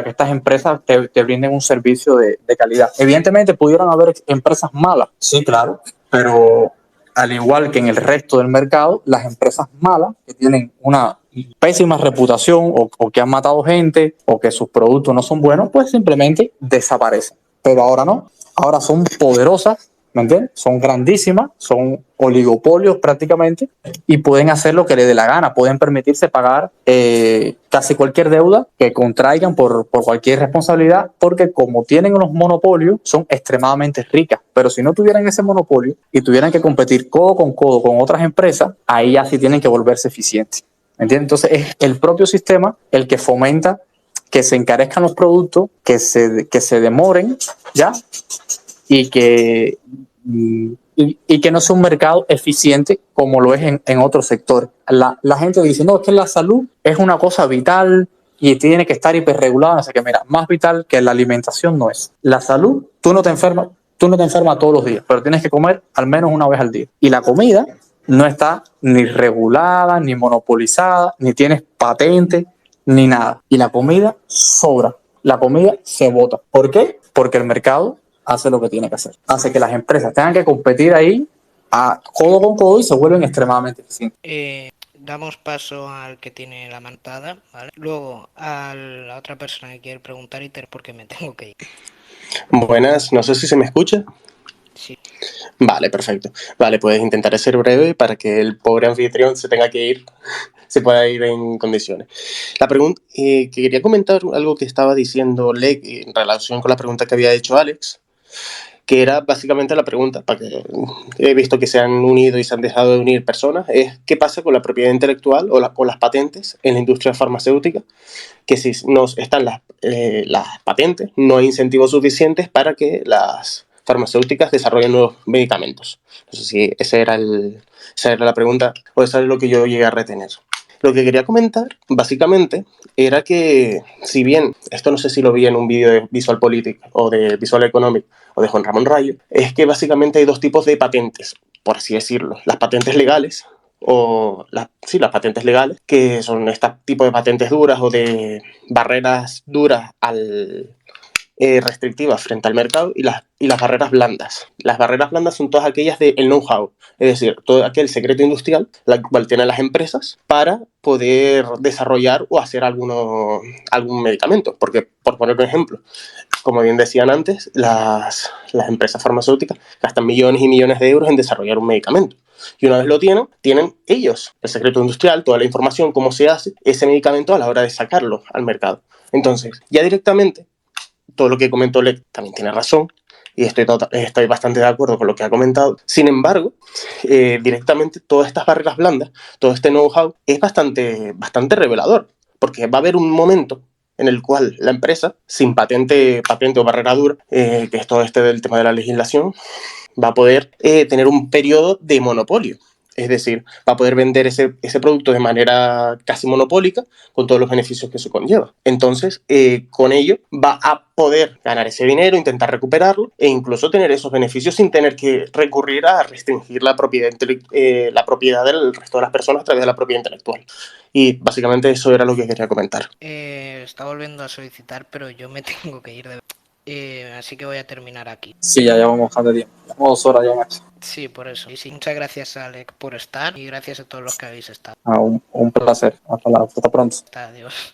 estas empresas te brinden un servicio de calidad. Evidentemente pudieran haber empresas malas, sí, claro, pero al igual que en el resto del mercado, las empresas malas que tienen una pésima reputación o que han matado gente o que sus productos no son buenos, pues simplemente desaparecen. Pero ahora no, ahora son poderosas, ¿me entiendes? Son grandísimas, son oligopolios prácticamente y pueden hacer lo que les dé la gana, pueden permitirse pagar casi cualquier deuda que contraigan por cualquier responsabilidad, porque como tienen unos monopolios, son extremadamente ricas. Pero si no tuvieran ese monopolio y tuvieran que competir codo con otras empresas, ahí ya sí tienen que volverse eficientes. ¿Me entiendes? Entonces es el propio sistema el que fomenta que se encarezcan los productos, que se demoren, ¿ya? Y que no sea un mercado eficiente como lo es en otros sectores. La gente dice, no, es que la salud es una cosa vital y tiene que estar hiperregulada. O sea que mira, más vital que la alimentación no es. La salud, tú no te enfermas todos los días, pero tienes que comer al menos una vez al día. Y la comida no está ni regulada, ni monopolizada, ni tienes patente, ni nada. Y la comida sobra. La comida se bota. ¿Por qué? Porque el mercado hace lo que tiene que hacer. Hace que las empresas tengan que competir ahí a codo con codo y se vuelven extremadamente eficientes. Damos paso al que tiene la mantada, ¿vale? Luego a la otra persona que quiere preguntar porque me tengo que ir. Buenas, no sé si se me escucha. Sí. Vale, perfecto. Vale, pues intentaré ser breve para que el pobre anfitrión se tenga que ir, se pueda ir en condiciones. La pregunta, que quería comentar algo que estaba diciendo Lec en relación con la pregunta que había hecho Alex, que era básicamente la pregunta, para que he visto que se han unido y se han dejado de unir personas, es qué pasa con la propiedad intelectual o con las patentes en la industria farmacéutica, que si no están las patentes, no hay incentivos suficientes para que las farmacéuticas desarrollen nuevos medicamentos. No sé si esa era la pregunta o eso es lo que yo llegué a retener. Lo que quería comentar, básicamente, era que, si bien, esto no sé si lo vi en un vídeo de VisualPolitik o de Visual Economic o de Juan Ramón Rayo, es que básicamente hay dos tipos de patentes, por así decirlo. Las patentes legales, las patentes legales, que son este tipo de patentes duras o de barreras duras restrictivas frente al mercado y las barreras blandas. Las barreras blandas son todas aquellas del know-how, es decir, todo aquel secreto industrial la cual tienen las empresas para poder desarrollar o hacer algún medicamento. Porque, por poner un ejemplo, como bien decían antes, las empresas farmacéuticas gastan millones y millones de euros en desarrollar un medicamento. Y una vez lo tienen ellos el secreto industrial, toda la información, cómo se hace ese medicamento a la hora de sacarlo al mercado. Entonces, ya directamente, todo lo que comentó Lec también tiene razón y estoy bastante de acuerdo con lo que ha comentado. Sin embargo, directamente todas estas barreras blandas, todo este know-how es bastante revelador, porque va a haber un momento en el cual la empresa, sin patente o barrera dura, que es todo este del tema de la legislación, va a poder tener un periodo de monopolio. Es decir, va a poder vender ese producto de manera casi monopólica con todos los beneficios que eso conlleva. Entonces, con ello va a poder ganar ese dinero, intentar recuperarlo e incluso tener esos beneficios sin tener que recurrir a restringir la propiedad del resto de las personas a través de la propiedad intelectual. Y básicamente eso era lo que quería comentar. Está volviendo a solicitar, pero yo me tengo que ir así que voy a terminar aquí. Sí, ya llevamos bastante tiempo. Llevamos 2 horas ya, macho. Sí, por eso. Y sí, muchas gracias, Alec, por estar y gracias a todos los que habéis estado. Un placer. Hasta pronto. Adiós.